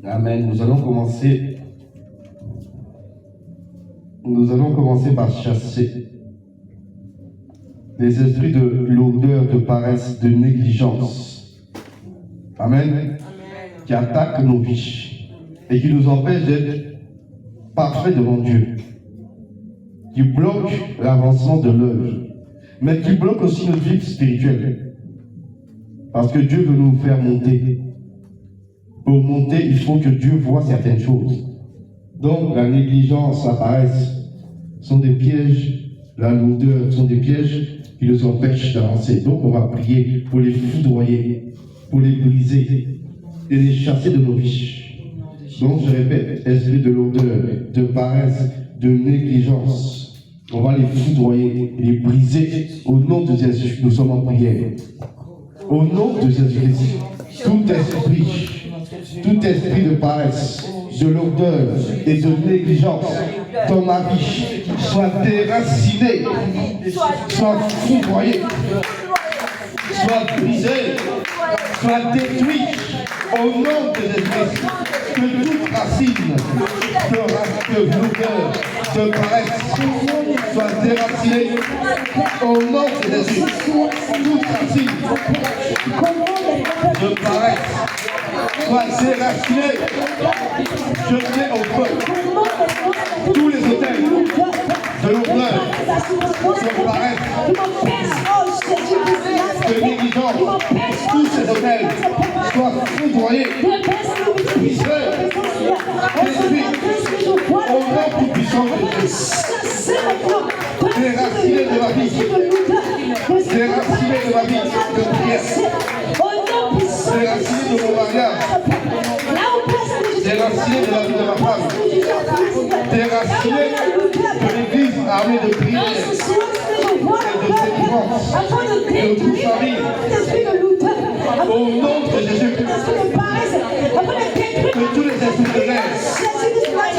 Speaker 1: Amen. Nous allons commencer par chasser les esprits de l'odeur, de paresse, de négligence. Amen. Qui attaquent nos vies et qui nous empêchent d'être parfaits devant Dieu. Qui bloquent l'avancement de l'œuvre, mais qui bloquent aussi notre vie spirituelle. Parce que Dieu veut nous faire monter. Pour monter, il faut que Dieu voie certaines choses. Donc, la négligence, la paresse sont des pièges, la lourdeur sont des pièges qui nous empêchent d'avancer. Donc, on va prier pour les foudroyer, pour les briser et les chasser de nos vies. Donc, je répète, esprit de lourdeur, de paresse, de négligence, on va les foudroyer, les briser au nom de Jésus. Nous sommes en prière. Au nom de Jésus-Christ, tout esprit de paresse, de lourdeur et de négligence dans ma vie soit déraciné, soit foudroyé, soit brisé, soit détruit au nom de Jésus-Christ. Que toute racine de lourdeur, de paresse soit déracinée au nom de Jésus. Toute racine de paresse soit déracinée, jetée au feu. Tous les hôtels de lourdeur, de paresse, de négligence, tous ces hôtels soient foudroyés, brisés, détruits, au nom tout puissant de Jésus. Déracinés de ma vie, déracinés de ma vie de prière, déracinés de mon mariage, déracinés de la vie de ma femme, déracinés de l'église armée de prière et de délivrance, de toute famille, au nom de Jésus, que tous les esprits de l'air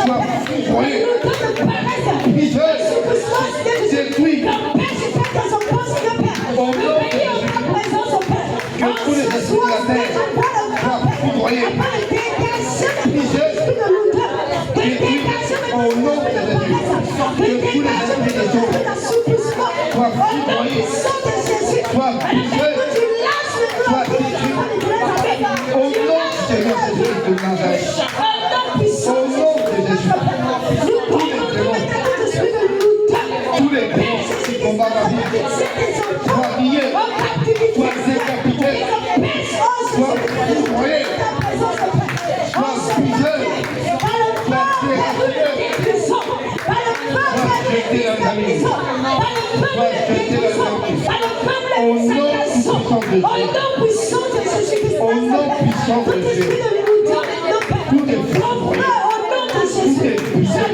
Speaker 1: soient foudroyés, brisés, détruits, au nom de Jésus, que tous les esprits de la terre soient foudroyés, brisés, détruits, au nom de Jésus, que tous les esprits des eaux soient foudroyés, soient brisés, soient détruits, au nom de Seigneur Jésus de Nazareth, au nom de Jésus, tous les démons qui combattent ma vie soient liés, soient décapités, soient foudroyés, soient brisés, soient déracinés, soient jetés dans la vie, soient jetés dans la vie, au nom puissant de Jésus, au nom puissant de Jésus, tout est foudroyé, tout est brisé,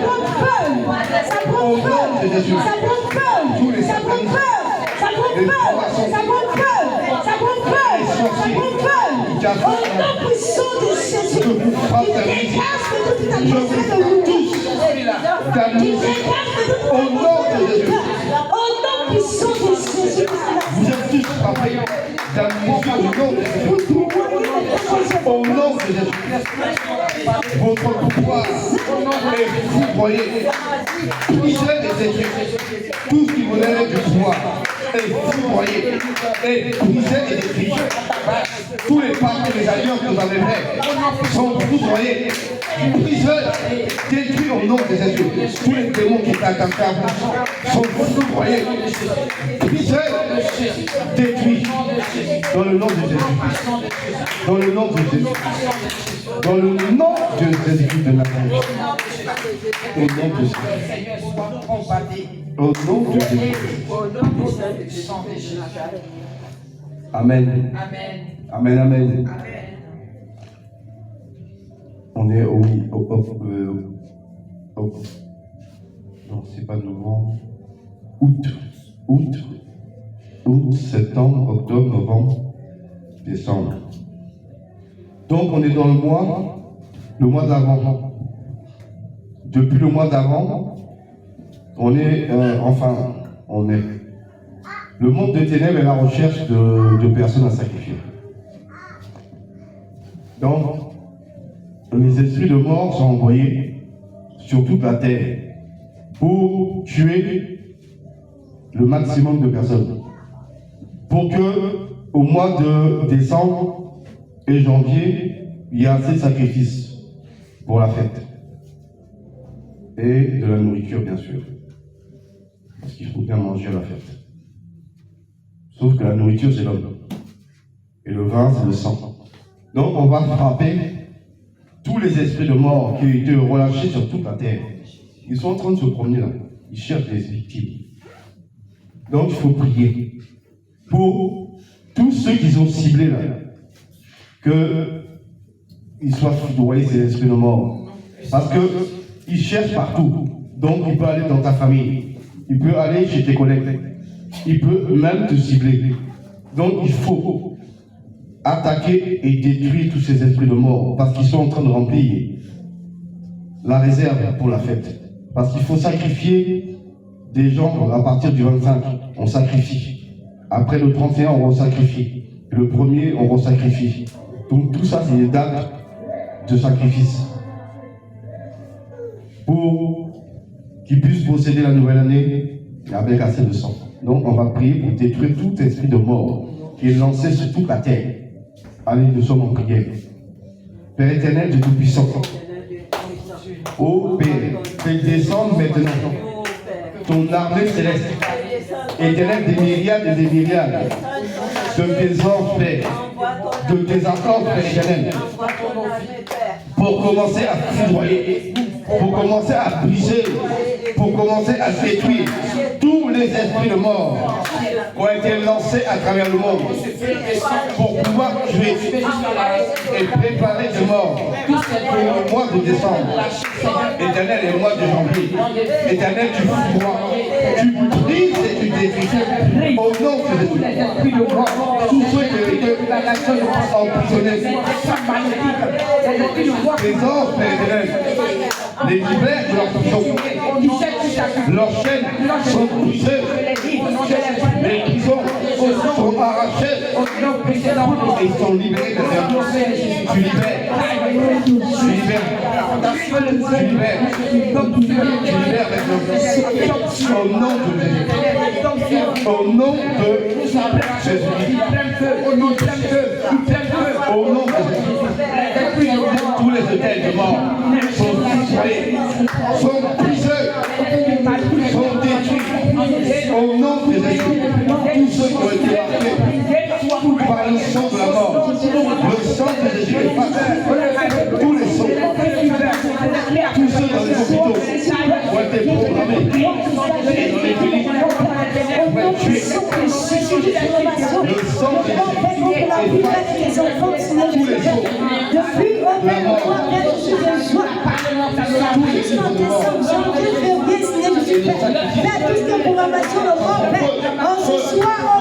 Speaker 1: au nom de Jésus, tous les satanistes, les
Speaker 2: ça prend feu. Ça prend feu. Ça prend feu. Au nom puissant de Jésus, qui dégage de toute atmosphère de l'oubli. Qui dégage de toute atmosphère de cœur. Au nom puissant de Jésus.
Speaker 1: Vous êtes tous frappés d'admission au nom de Jésus. Au nom de Jésus. Votre pouvoir est foudroyé. Brisez les esprits. Tout ce qui vous lève du pouvoir est foudroyé. Et brisez les esprits. Tous les pactes et les alliances que vous avez faits sont foudroyés. Brisez, détruits au nom de Jésus. Tous les démons qui t'attaquent à vous sont foudroyés. Brisez, détruits. Dans le nom de Jésus. Dans le nom de Jésus. Dans le nom de Jésus de Nazareth. Au nom de Jésus. Au nom de Jésus. Amen. Amen, amen. On est au non, c'est pas novembre. Août, septembre, octobre, novembre, décembre. Donc on est dans le mois d'avant. Depuis le mois d'avant, on est, le monde des ténèbres est à la recherche de personnes à sacrifier. Donc, les esprits de mort sont envoyés sur toute la terre pour tuer le maximum de personnes. Pour que, au mois de décembre et janvier, il y ait assez de sacrifices pour la fête. Et de la nourriture, bien sûr. Parce qu'il faut bien manger à la fête. Sauf que la nourriture, c'est l'homme. Et le vin, c'est le sang. Donc, on va frapper tous les esprits de mort qui ont été relâchés sur toute la terre. Ils sont en train de se promener là. Ils cherchent des victimes. Donc, il faut prier pour tous ceux qui sont ciblés là. Qu'ils soient foudroyés, ces esprits de mort. Parce qu'ils cherchent partout. Donc, il peut aller dans ta famille. Il peut aller chez tes collègues. Il peut même te cibler. Donc, il faut attaquer et détruire tous ces esprits de mort. Parce qu'ils sont en train de remplir la réserve pour la fête. Parce qu'il faut sacrifier des gens à partir du 25. On sacrifie. Après le 31, on resacrifie. Et le 1er, on resacrifie. Donc, tout ça, c'est des dates de sacrifice. Pour qu'ils puissent posséder la nouvelle année avec assez de sang. Donc on va prier pour détruire tout esprit de mort qui est lancé sur toute la terre. Allez, nous sommes en prière. Père éternel, Dieu Tout-Puissant. Ô Père, fais descendre maintenant ton armée céleste, éternel des myriades et des myriades de tes anges, Père, de tes accords, Père éternel, pour commencer à foudroyer, pour commencer à briser, pour commencer à détruire tous les esprits de mort qui ont été lancés à travers le monde pour pouvoir tuer et préparer des morts pour le mois de décembre. Éternel, et le mois de janvier. Éternel, tu foudroies, tu brises et tu détruis. Au nom de Jésus, tous ceux qui ont été emprisonnés, les anges, Père éternel, les libèrent de leur prison. Leurs chaînes sont brisées. Les prisons sont arrachées. Et ils sont libérés de leur Tu libères. Tu libères. Tu libères maintenant. Au nom de Jésus. Au nom de Jésus. Au nom de Jésus. Tous les hôtels de mort sont détruits, sont brisés, sont détruits. Au nom de Jésus, tous ceux qui ont été marqués par le sang de la mort, le sang de Jésus efface tous les sons, tous ceux dans les hôpitaux ont été programmés et dans les cliniques pour être tués. Le sang de Jésus efface tous les sons.
Speaker 2: Depuis au même endroit, bien je suis de joie. Jusqu'en décembre, janvier, février, Seigneur, je suis prêt. Fais toute cette programmation, le grand Père. En ce soir, on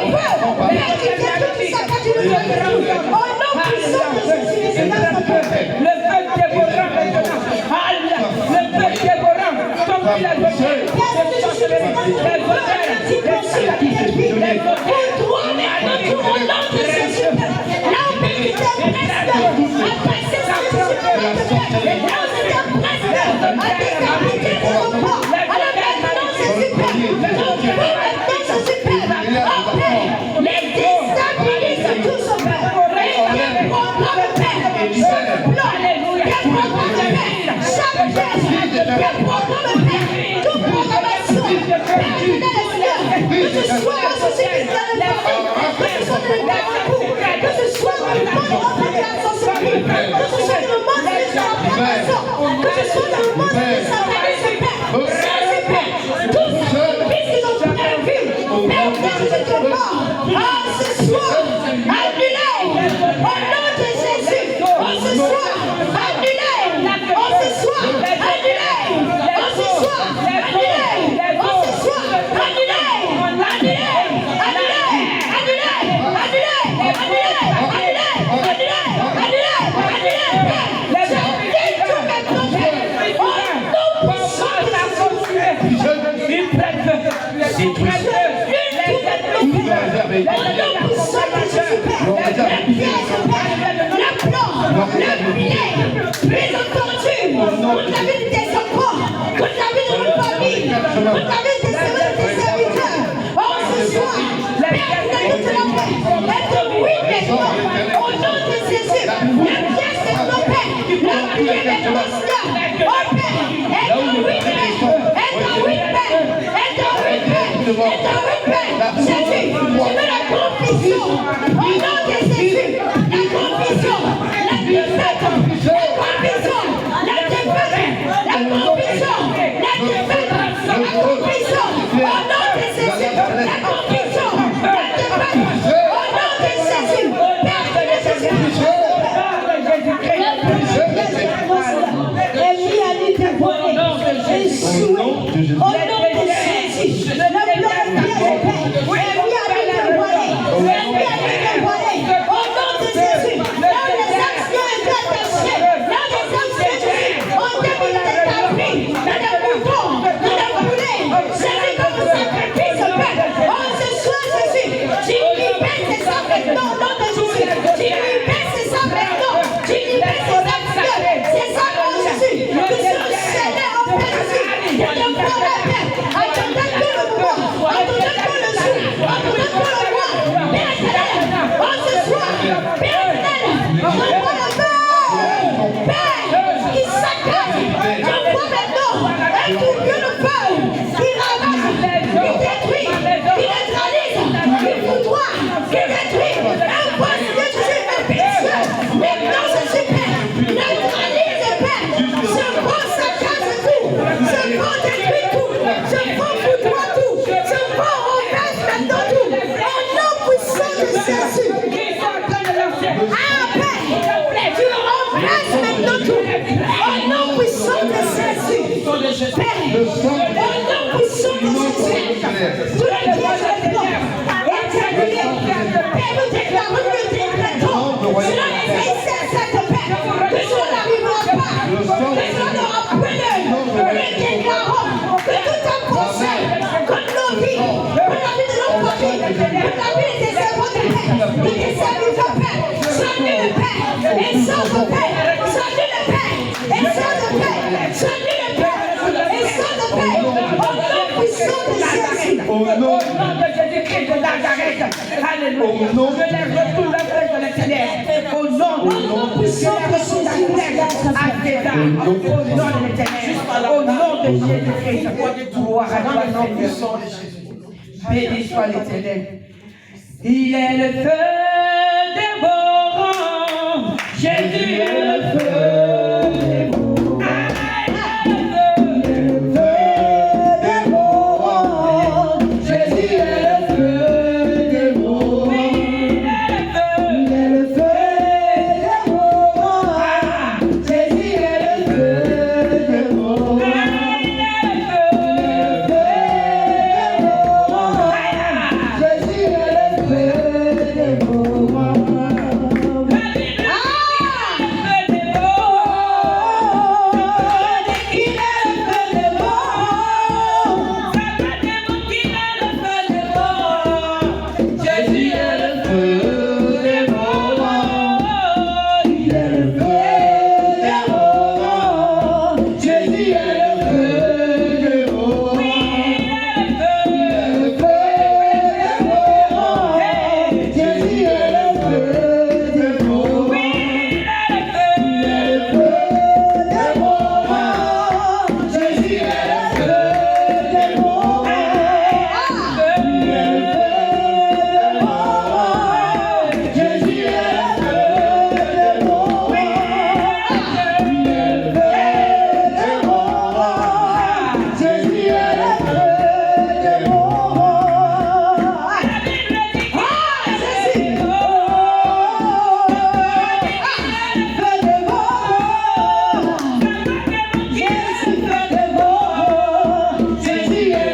Speaker 2: Père qui détruit tout saccage, tu nous détruis. Au nom puissant de Jésus, c'est notre Père.
Speaker 3: Le feu dévorant maintenant. Le feu dévorant. Comme il a donné.
Speaker 2: Au nom
Speaker 3: Nazareth.
Speaker 1: Au nom
Speaker 3: Au nom de Jésus-Christ de Nazareth. Alléluia.
Speaker 1: Au nom de
Speaker 3: Je les retourne la flèche de l'éternel. Au nom de Jésus. Je les retourne la flèche à César. Au nom de l'éternel. Au nom de Jésus-Christ. Gloire à toi, Seigneur. Béni soit l'éternel. Il est le feu dévorant. Jésus est le feu dévorant. Jésus est le feu dévorant. Il est le feu dévorant. Jésus est le feu dévorant. Jésus est le feu dévorant. Jésus est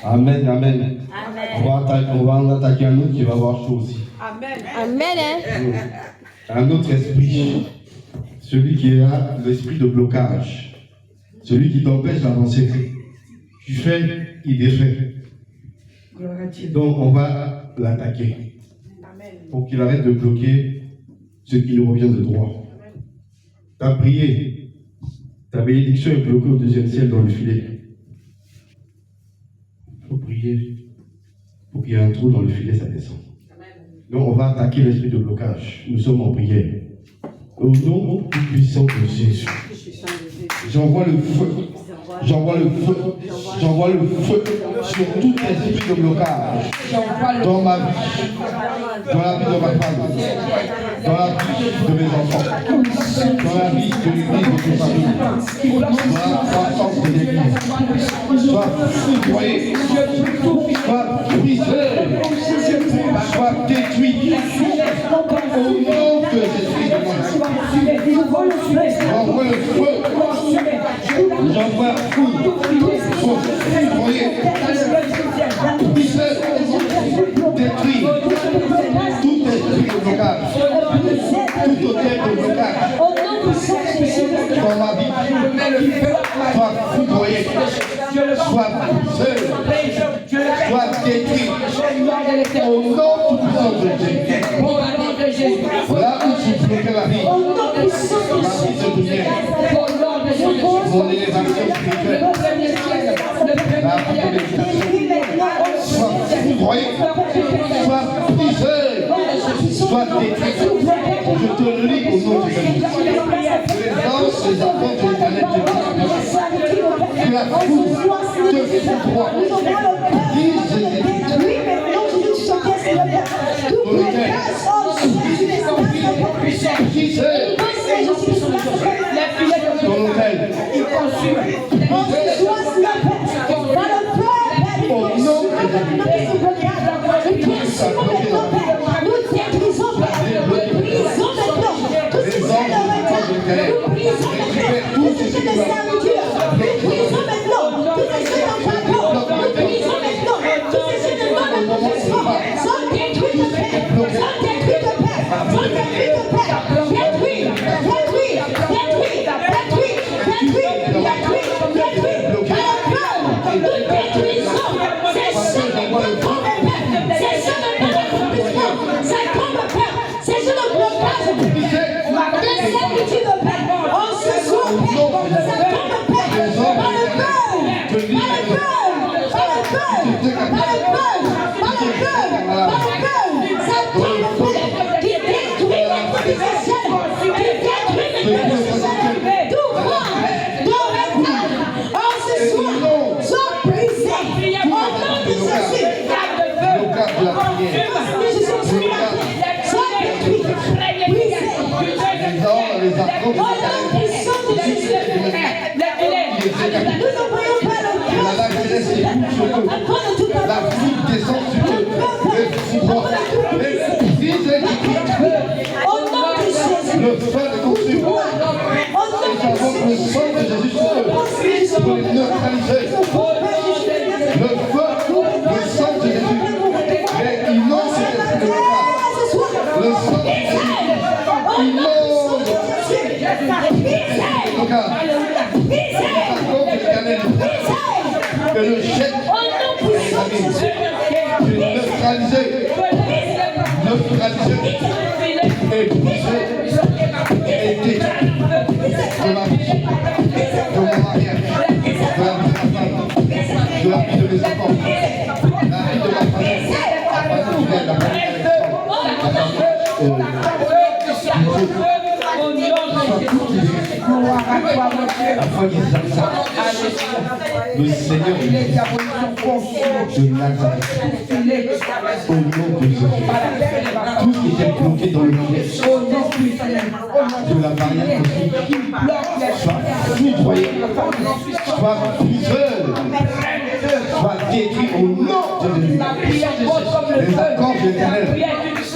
Speaker 1: Amen, amen. On va en attaquer un autre qui va avoir chaud aussi.
Speaker 4: Amen.
Speaker 1: Un autre esprit. Celui qui est là, l'esprit de blocage. Celui qui t'empêche d'avancer. Tu fais, il défait. Donc on va l'attaquer. Pour qu'il arrête de bloquer ce qui nous revient de droit. Tu as prié. Ta bénédiction est bloquée au deuxième ciel dans le filet. Il faut prier pour qu'il y ait un trou dans le filet, ça descend. Donc on va attaquer l'esprit de blocage. Nous sommes en prière. Au nom tout puissant de Jésus, j'envoie le feu. J'envoie le feu. J'envoie le feu sur tout esprit de blocage dans ma vie, dans la vie de ma femme, dans la vie de mes enfants, dans la vie de l'église de ma famille, dans la croissance de l'église. Sois foudroyé, sois brisé, sois détruit au nom de Jésus. J'envoie le feu. J'envoie foudre, foudroyer, brisé, détruit tout esprit de blocage, tout hôtel de blocage dans ma vie. Sois foudroyé, sois brisé, sois détruit au nom tout-puissant de Jésus. Là où tu bloquais la vie se devient mon élévation spirituelle, la vie de l'éducation, soit foudroyé, soit brisé, soit détruit. Je te le lis au nom de Jésus. Présence des enfants de l'Éternel te que la foudre te foudroie. Dis Jésus. Qui c'est dans l'hôtel? Au nom les archanges.
Speaker 2: Au nom puissant de Jésus. Nous n'envoyons pas le cœur.
Speaker 1: La céleste qui coupe sur eux. La foudre descend sur eux. Les foudres. Les brisés qui quittent.
Speaker 2: Au nom de Jésus.
Speaker 1: Le feu de consume.
Speaker 2: Au nom
Speaker 1: Et j'invoque le sang de Jésus sur eux. Pour les neutraliser. Le feu, le sang de Jésus. Mais inonde cet esprit de peccat. Le sang de Jésus. Inonde. En tout cas, que le chèque est neutralisé et brisé et détruit de la vie, de mon mariage, de la vie de ma femme, de la vie de mes enfants, la vie de ma famille, la famille de la famille le Seigneur de Nazareth, au nom de Jésus, tout ce qui était bloqué dans le piège de la barrière soit foudroyé, soit brisé, soit détruit au nom de Jésus. Les accords de l'Éternel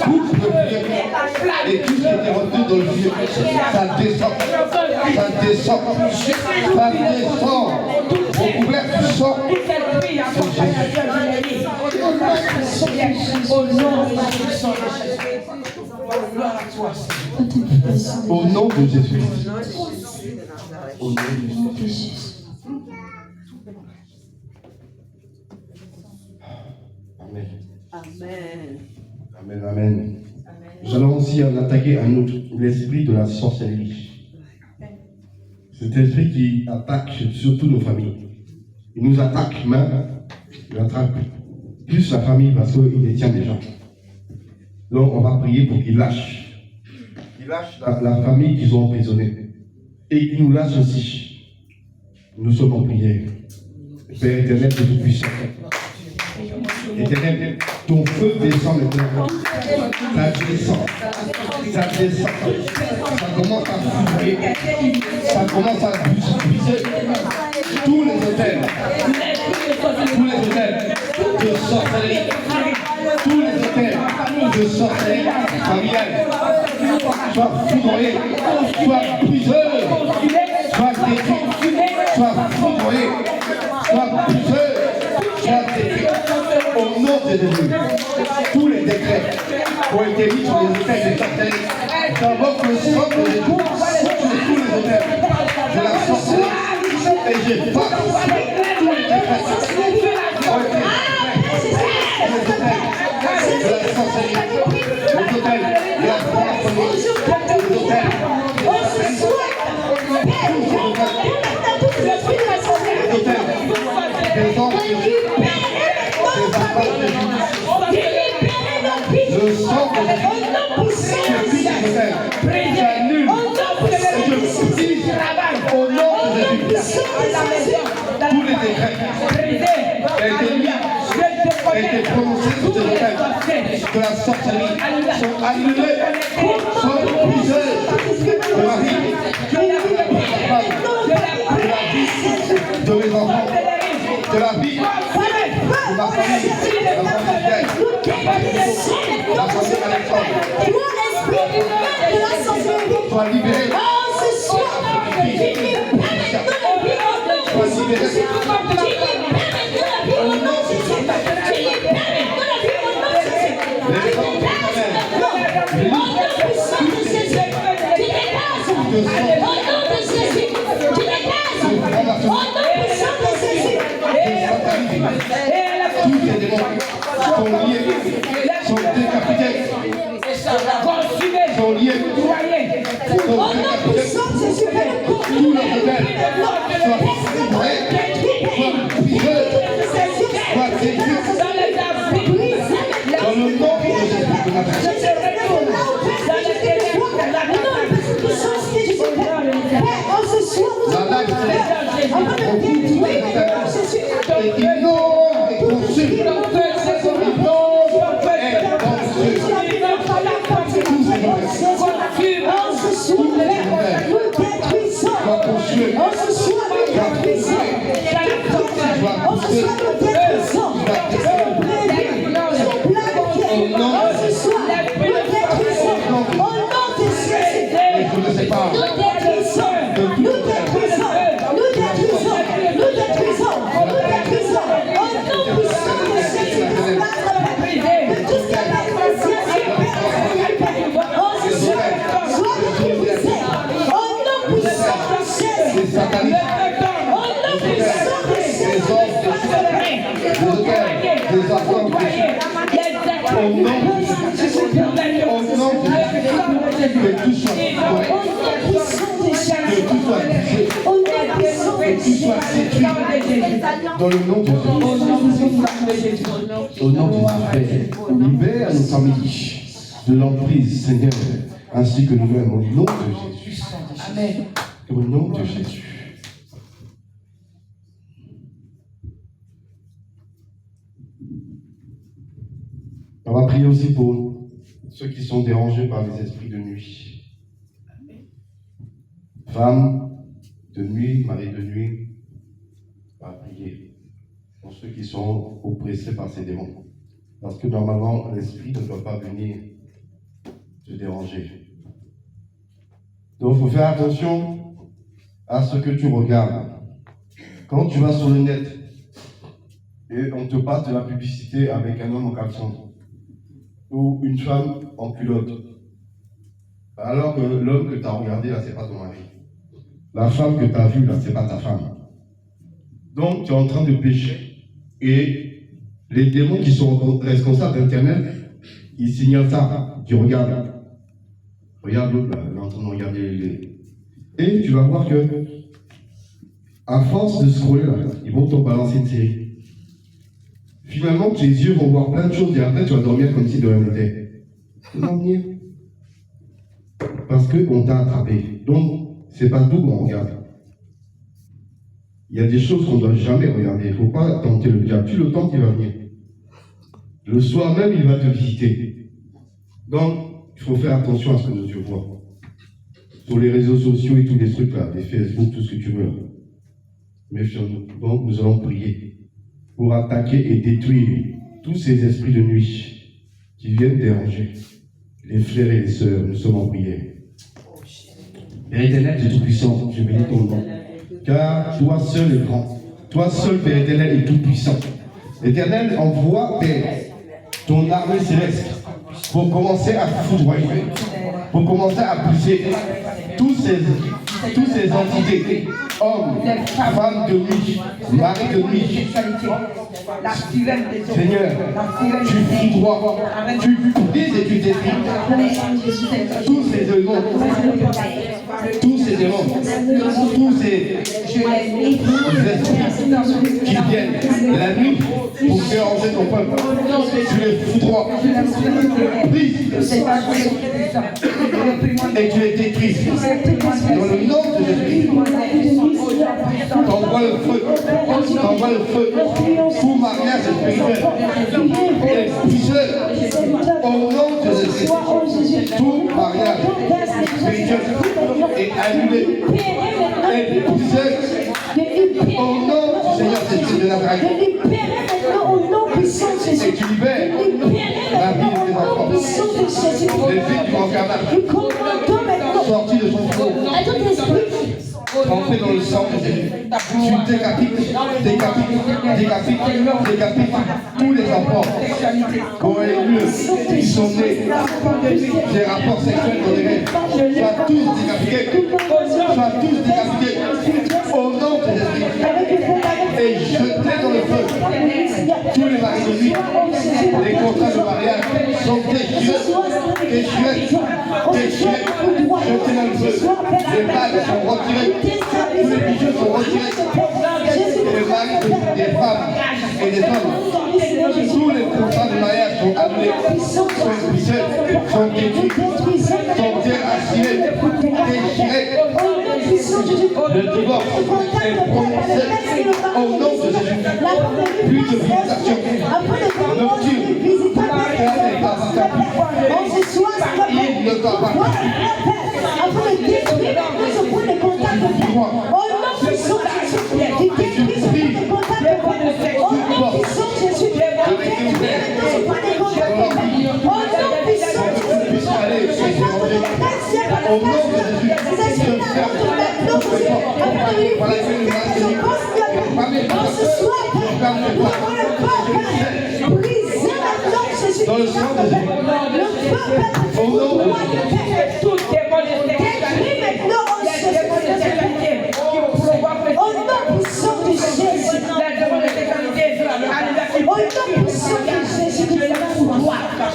Speaker 1: coupent le feu et tout ce qui était retenu dans le feu, ça descend, ça descend, ça descend. Au couvert du sang de Jésus. Au nom de Jésus. Au nom de Jésus. Amen. Amen. Amen. Nous allons aussi en attaquer un autre, l'esprit de la sorcellerie. Cet esprit qui attaque surtout nos familles. Il nous attaque même, il attaque plus la famille parce qu'il détient des gens. Donc on va prier pour qu'il lâche. Il lâche la famille qu'ils ont emprisonnée. Et il nous lâche aussi. Nous sommes en prière. Père éternel de tout-puissant. Éternel, ton feu descend maintenant. Ça descend. Ça descend. Ça commence à foudrer. Ça commence à briser tous les hôtels. Tous les hôtels de sorcellerie. Tous les hôtels de sorcellerie familiale. Soit foudroyés, soit brisés, soit détruits, soit foudroyés, soit brisés, soit détruits. Au nom de Jésus, tous les décrets ont été mis sur les hôtels de sorcellerie. J'invoque le sang de Jésus sur tous les hôtels de la sorcellerie. Et je passe tous les décrets ont été mis sur les hôtels de la sorcellerie, les hôtels de la francophonie, les hôtels des hommes de Dieu. Le sang de Jésus, je prie les hôtels, j'annule et je brise au nom de Jésus. Tous les décrets ont été prononcés sur ces hôtels de la sorcellerie sont annulés, sont brisés de la vie, de la vie de mes enfants, de la vie de ma famille, la famille Pierre, la famille Alexandre. Sois libéré. Sois libéré. Tous les démons sont liés, sont décapités, sont liés, sont Au nom de Jésus, que tout soit correct, que tout soit brisé, que tout soit séduit dans le nom de Jésus. Au nom de Jésus, libère nos familles de l'emprise, Seigneur, ainsi que nous-mêmes, au nom de Jésus.
Speaker 3: Amen.
Speaker 1: Au nom de Jésus. On va prier aussi pour ceux qui sont dérangés par les esprits de nuit. Femmes de nuit, mari de nuit, on va prier pour ceux qui sont oppressés par ces démons. Parce que normalement, l'esprit ne doit pas venir te déranger. Donc, il faut faire attention à ce que tu regardes. Quand tu vas sur le net et on te passe de la publicité avec un homme en caleçon ou une femme en culotte, alors que l'homme que tu as regardé là, c'est pas ton mari. La femme que tu as vue là, c'est pas ta femme. Donc, tu es en train de pécher et les démons qui sont responsables d'Internet, ils signalent ça. Tu regardes. Regarde l'autre là, il est en train de regarder les... Et tu vas voir que, à force de scroller là, ils vont te balancer une série. Finalement, tes yeux vont voir plein de choses et après tu vas dormir comme si de rien n'était. Tu vas dormir. Parce qu'on t'a attrapé. Donc, c'est pas tout qu'on regarde. Il y a des choses qu'on ne doit jamais regarder. Il ne faut pas tenter le diable. Tu le temps qu'il va venir. Le soir même, il va te visiter. Donc, il faut faire attention à ce que nos yeux voient. Sur les réseaux sociaux et tous les trucs là, les Facebook, tout ce que tu veux. Méfions-nous. Donc, nous allons prier pour attaquer et détruire tous ces esprits de nuit qui viennent déranger les frères et les sœurs. Nous sommes en prière. Père éternel, Dieu tout-puissant, je bénis ton nom. Car toi seul est grand. Toi seul, Père éternel, est tout-puissant. Éternel, envoie, Père, ton armée céleste pour commencer à foudroyer, pour commencer à briser tous ces entités, hommes, femmes de nuit, mari de nuit. Seigneur, tu foudroies, tu brises et tu détruis tous ces démons, tous ces esprits qui viennent la nuit pour déranger ton peuple. Tu les foudroies, brise et tu les détruis. Dans le nom de Jésus, t'envoies le feu pour mariage spirituel et puisseux. Au nom de Jésus, tout mariage spirituel est annulé et puisseux. Au nom du Seigneur Jésus de Nazareth. Et tu libères la vie de tes enfants. Les filles du encadrement sorties de son four, trempées dans le sang de Jésus. Tu décapites tous les enfants qui sont nés des rapports sexuels dans les rêves. Soient tous décapités au nom de Jésus et jetés dans le feu. Tous les maris de nuit, les contrats de mariage sont déchirés, jetés dans le feu. Les bagues sont retirées, tous les bijoux sont retirés. Et les maris des femmes et des hommes, tous les contrats de mariage sont annulés, sont brisés, sont détruits, sont déracinés, déchirés. Le divorce est prononcé au nom de Jésus. Plus de visitation nocturne. Il ne doit pas. Au nom de Jésus, dans le sang de Jésus, au nom de Jésus, tout démon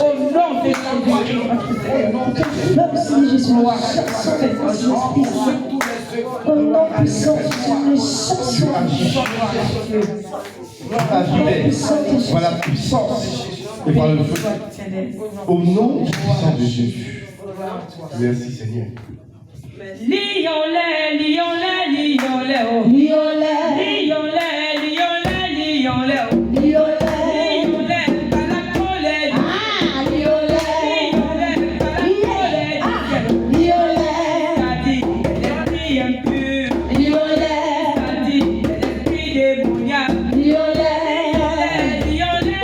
Speaker 1: au nom de
Speaker 2: Seigneur Jésus, le chassons les forces de l'Esprit Saint. Au nom puissant de Jésus, le chassons.
Speaker 1: Par la puissance et par le feu. Au nom puissant de Jésus. Merci Seigneur.
Speaker 3: Lion-les, lion-les, lion-les, oh.
Speaker 2: Lion-les,
Speaker 3: Lion-les, lion-les, lion-les, oh.
Speaker 2: lion-les.
Speaker 3: Lion-les, par la colère.
Speaker 2: Ah, lion-les.
Speaker 3: Lion-les, par la colère.
Speaker 2: Lion-les,
Speaker 3: C'est-à-dire l'esprit impur.
Speaker 2: lion-les,
Speaker 3: C'est-à-dire l'esprit démoniaque.
Speaker 2: lion-les.
Speaker 3: Lion-les,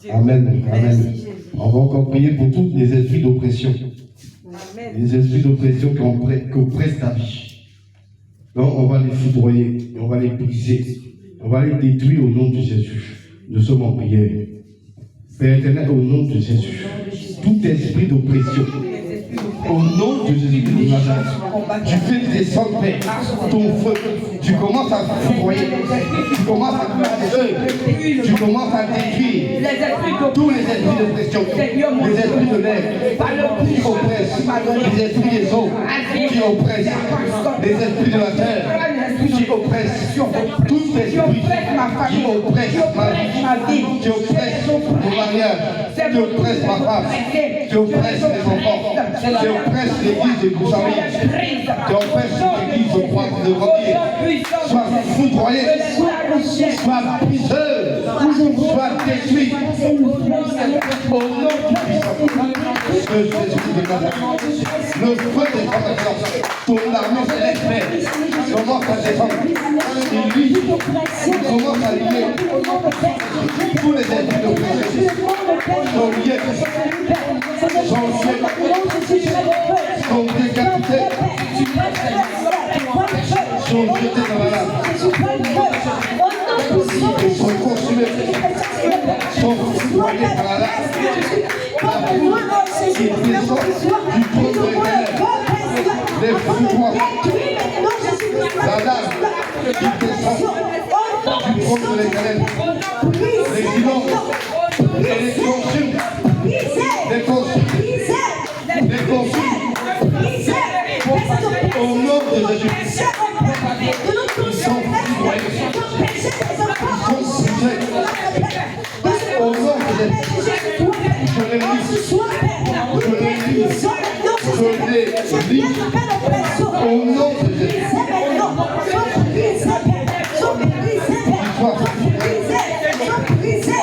Speaker 1: Amen. Amen. On va encore prier pour tous les esprits d'oppression. Les esprits d'oppression qui oppressent ta vie. Donc on va les foudroyer, on va les briser, on va les détruire au nom de Jésus. Nous sommes en prière. Père éternel, au nom de Jésus, tout esprit d'oppression, au nom de Jésus de Nazareth, tu fais descendre, Père, ton feu, tu commences à foudroyer, tu commences à faire des œuvres, tu commences à détruire tous les esprits d'oppression, les esprits de l'air qui oppressent, les esprits des eaux qui oppressent, les esprits de la terre qui oppressent.
Speaker 3: l'oppression,
Speaker 1: tout
Speaker 3: qui
Speaker 1: esprit
Speaker 3: oppresse ma
Speaker 1: qui
Speaker 3: famille,
Speaker 1: oppresse
Speaker 3: qui oppresse ma vie,
Speaker 1: qui oppresse mon mariage, qui oppresse ma femme, qui oppresse les enfants, qui oppresse l'église et vos familles, qui oppresse l'église au croix de grandir, soit foudroyé, soit briseur, soit détruit. Au nom du puissant de Jésus de Nazareth, le feu des combattants, ton armée céleste, commence à descendre. Il lit, commence à lire. Tous les esprits d'oppression sont liés, sont décapités, sont jetés dans la lave, sont consumés, sont foudroyés par la lave. Il descend du trône de l'Éternel. Les foudroies, la lave qui descend du trône de l'Éternel. Les inonde et les consume. Les consume. Les consume. Au nom de Jésus. Ils sont foudroyés. Ils sont sujets. Au nom de Jésus. Je les lis. Je les lis. Je les lis. Au nom de Jésus.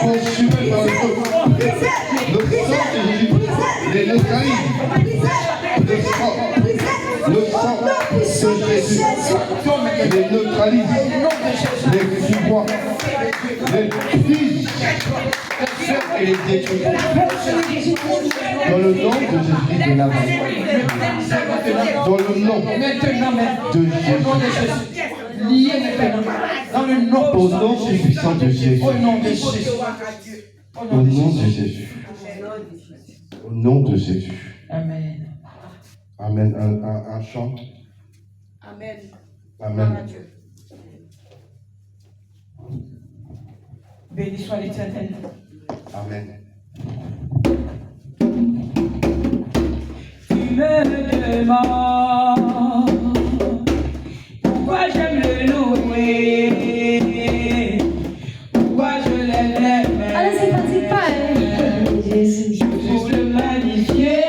Speaker 1: Consumé par le feu. Le sang de Jésus les neutralise. Le sang de Jésus les neutralise. Les foudroie, les fige et les détruit. Dans le nom de Jésus de Nazareth. Dans le nom de Jésus.
Speaker 3: Lié maintenant. Dans le nom
Speaker 1: Au nom puissant de Jésus.
Speaker 3: Au nom de Jésus.
Speaker 1: Au nom de Jésus. Au nom de Jésus.
Speaker 3: Amen.
Speaker 1: Amen. Un chant.
Speaker 5: Amen.
Speaker 1: Amen.
Speaker 3: Béni soit l'Éternel.
Speaker 1: Amen.
Speaker 3: Tu me demandes pourquoi j'aime le louer, pourquoi je l'aime.
Speaker 4: Allez, c'est parti, pas.
Speaker 3: Pour le magnifier,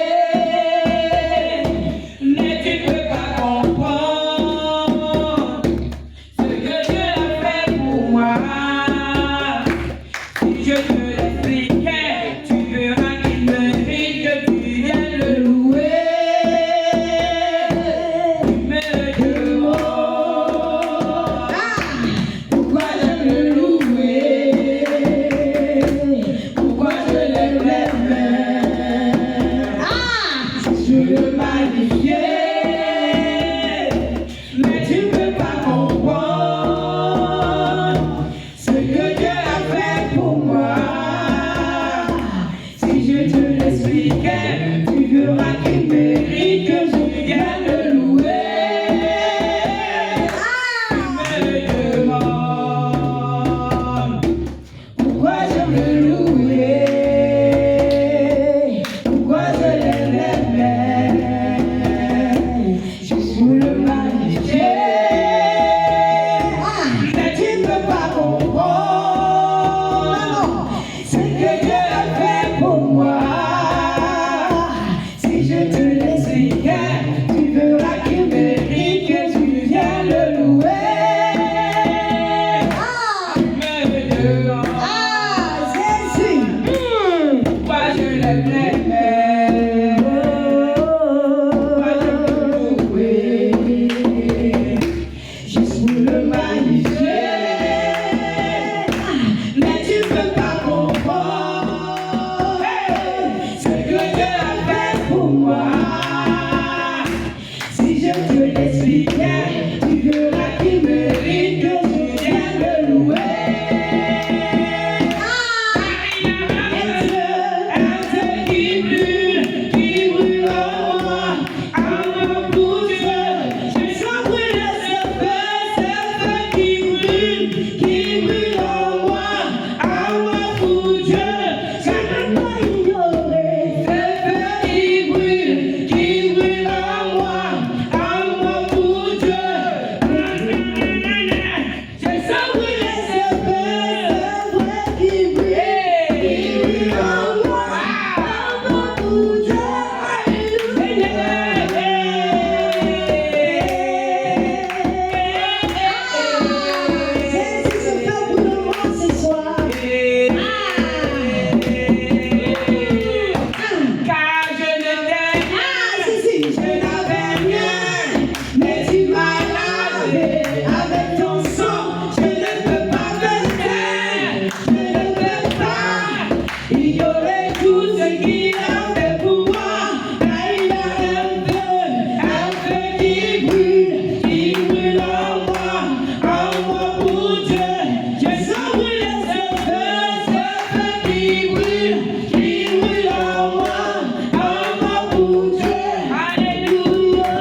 Speaker 3: mais tu ne peux pas comprendre ce que Dieu a fait pour moi. Si je te l'expliquais, tu verras qu'il mérite que tu viennes le louer. ignorer tout ce qu'il a fait pour moi. Car il a un feu qui brûle en moi pour Dieu. Je sens brûler ce feu qui brûle en moi pour Dieu. Alléluia.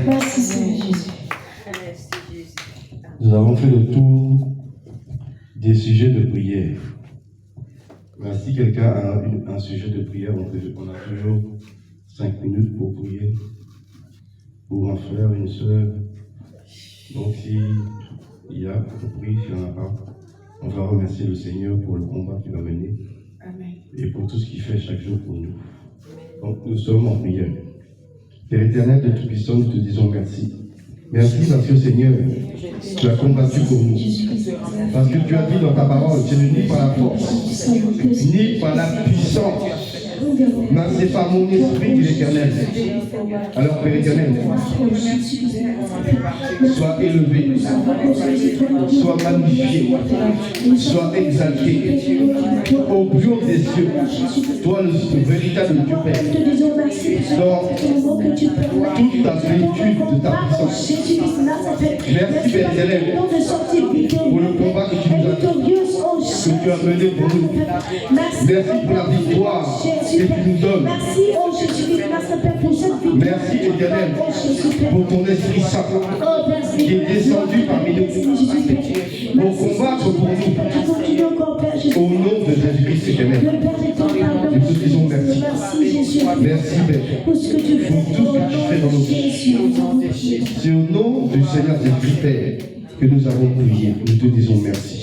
Speaker 2: Merci Seigneur Jésus.
Speaker 1: Nous avons fait le tour des sujets de prière. Mais si quelqu'un a un sujet de prière, on a toujours 5 minutes pour prier pour un frère, une soeur. Donc s'il y a, on prie, s'il n'y en a pas, on va remercier le Seigneur pour le combat qu'il a mené.
Speaker 3: Amen.
Speaker 1: Et pour tout ce qu'il fait chaque jour pour nous. Donc nous sommes en prière. Père éternel de Tout-Puissant, nous te disons merci. Merci parce que Seigneur, tu as combattu pour nous. Parce que tu as dit dans ta parole, tu ne ni par la force, ni par la puissance, mais c'est par mon esprit, dit l'Éternel. Alors Père éternel, sois élevé, sois magnifié, sois exalté au plus haut des cieux. Toi le véritable Dieu Père, dans toute ta plénitude de ta puissance. Merci Père éternel pour le combat que tu nous as donné, que tu as mené pour nous. Merci pour la victoire que tu nous donnes. Merci éternel pour ton Esprit Saint qui est descendu parmi nous pour combattre pour nous. Au nom de Jésus-Christ éternel, nous te disons merci. Merci Père pour tout ce que tu fais dans nos vies. C'est au nom du Seigneur Jésus-Christ Père que nous avons prié. Nous te disons merci.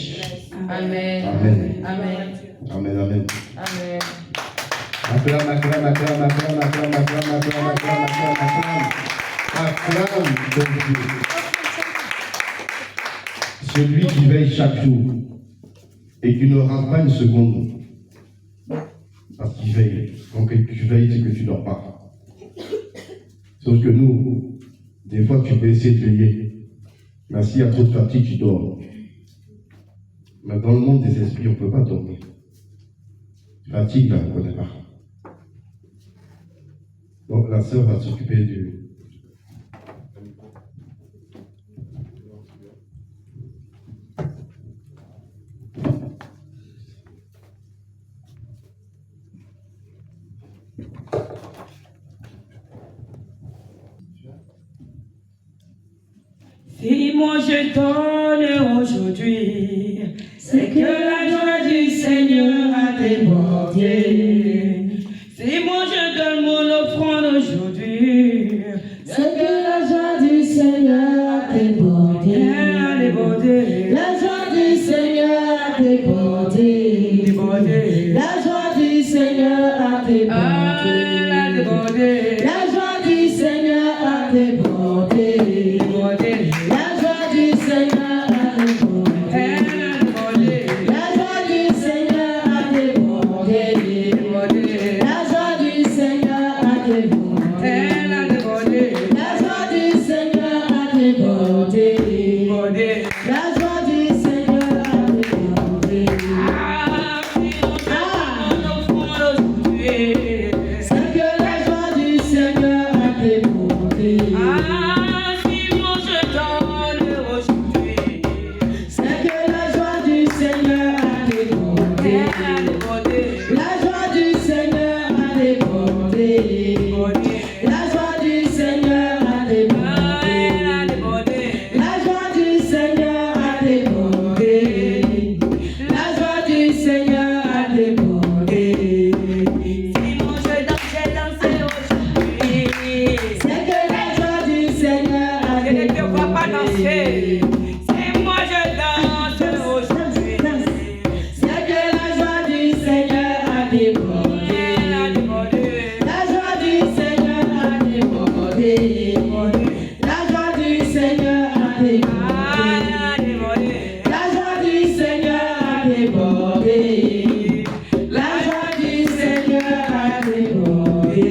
Speaker 3: Amen.
Speaker 1: Amen.
Speaker 3: Amen.
Speaker 1: Amen. Amen.
Speaker 3: Amen.
Speaker 1: Acclame, acclame, acclame, acclame, acclame, acclame, acclame, acclame, acclame, acclame. Acclame ton Dieu. Celui qui veille chaque jour et qui ne rate pas une seconde. Parce qu'il veille. Quand tu veilles, c'est que tu ne dors pas. Sauf que nous, des fois, tu peux essayer de veiller. Mais s'il y a trop de fatigue, tu dors. Mais dans le monde des esprits, on ne peut pas dormir. Fatigue, là, on ne connaît pas. Donc la sœur va s'occuper du...
Speaker 3: Si moi je donne aujourd'hui, c'est que la joie du Seigneur a débordé. Si moi je donne mon offrande aujourd'hui,
Speaker 2: C'est que la joie du Seigneur
Speaker 3: pas danser. C'est moi je danse aujourd'hui.
Speaker 2: C'est que la joie du Seigneur a débordé. La joie du Seigneur a débordé. La joie du Seigneur a débordé. La joie du Seigneur a débordé. La joie du Seigneur a débordé.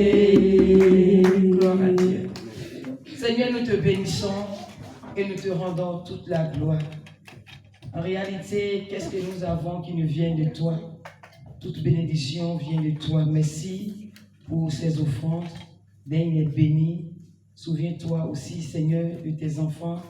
Speaker 3: Gloire à Dieu. Seigneur, nous te bénissons et nous te rendons toute la gloire. En réalité, qu'est-ce que nous avons qui nous vient de toi? Toute bénédiction vient de toi. Merci pour ces offrandes. Daigne les bénir. Souviens-toi aussi, Seigneur, de tes enfants.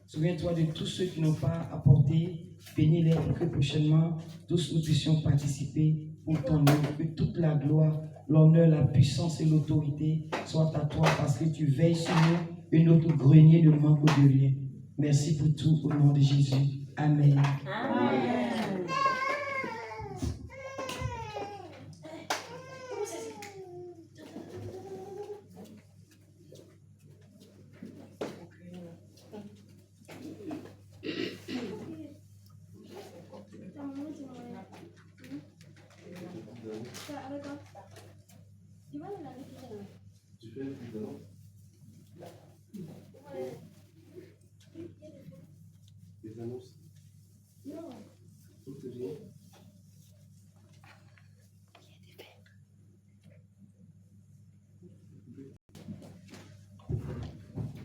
Speaker 3: Souviens-toi de tous ceux qui n'ont pas apporté. Bénis-les pour que prochainement, tous nous puissions participer pour ton nom. Que toute la gloire, l'honneur, la puissance et l'autorité soient à toi parce que tu veilles sur nous et notre grenier ne manque de rien. Merci pour tout au nom de Jésus. Amen.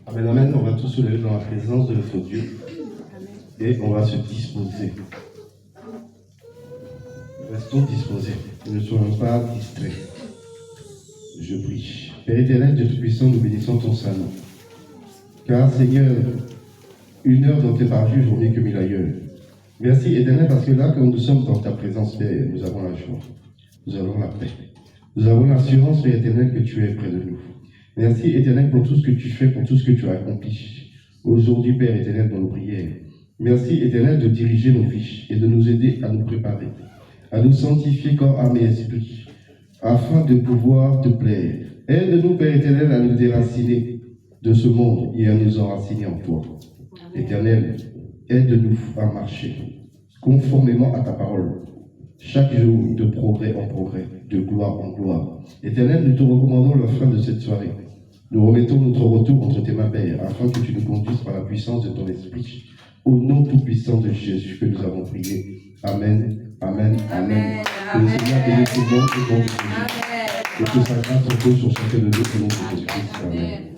Speaker 1: Amen, amen. On va tous se lever dans la présence de notre Dieu et on va se disposer. Restons disposés. Ne soyons pas distraits. Je prie. Père éternel, Dieu Tout-Puissant, nous bénissons ton Saint-Nom. Car Seigneur, une heure dans tes parvis vaut mieux que 1000 ailleurs. Merci éternel parce que là, quand nous sommes dans ta présence, Père, nous avons la joie. Nous avons la paix. Nous avons l'assurance, Père éternel, que tu es près de nous. Merci éternel pour tout ce que tu fais, pour tout ce que tu as accompli. Aujourd'hui, Père éternel, dans nos prières. Merci éternel de diriger nos vies et de nous aider à nous préparer, à nous sanctifier corps, âme et esprit, afin de pouvoir te plaire. Aide-nous, Père éternel, à nous déraciner de ce monde et à nous enraciner en toi. Éternel, aide-nous à marcher conformément à ta parole, chaque jour de progrès en progrès, de gloire en gloire. Éternel, nous te recommandons la fin de cette soirée. Nous remettons notre retour entre tes mains, Père, afin que tu nous conduises par la puissance de ton esprit, au nom tout-puissant de Jésus que nous avons prié. Amen, amen, amen. Que le Seigneur bénisse tout le monde, et que sa grâce repose sur chacun de nous, au nom de Jésus-Christ. Amen.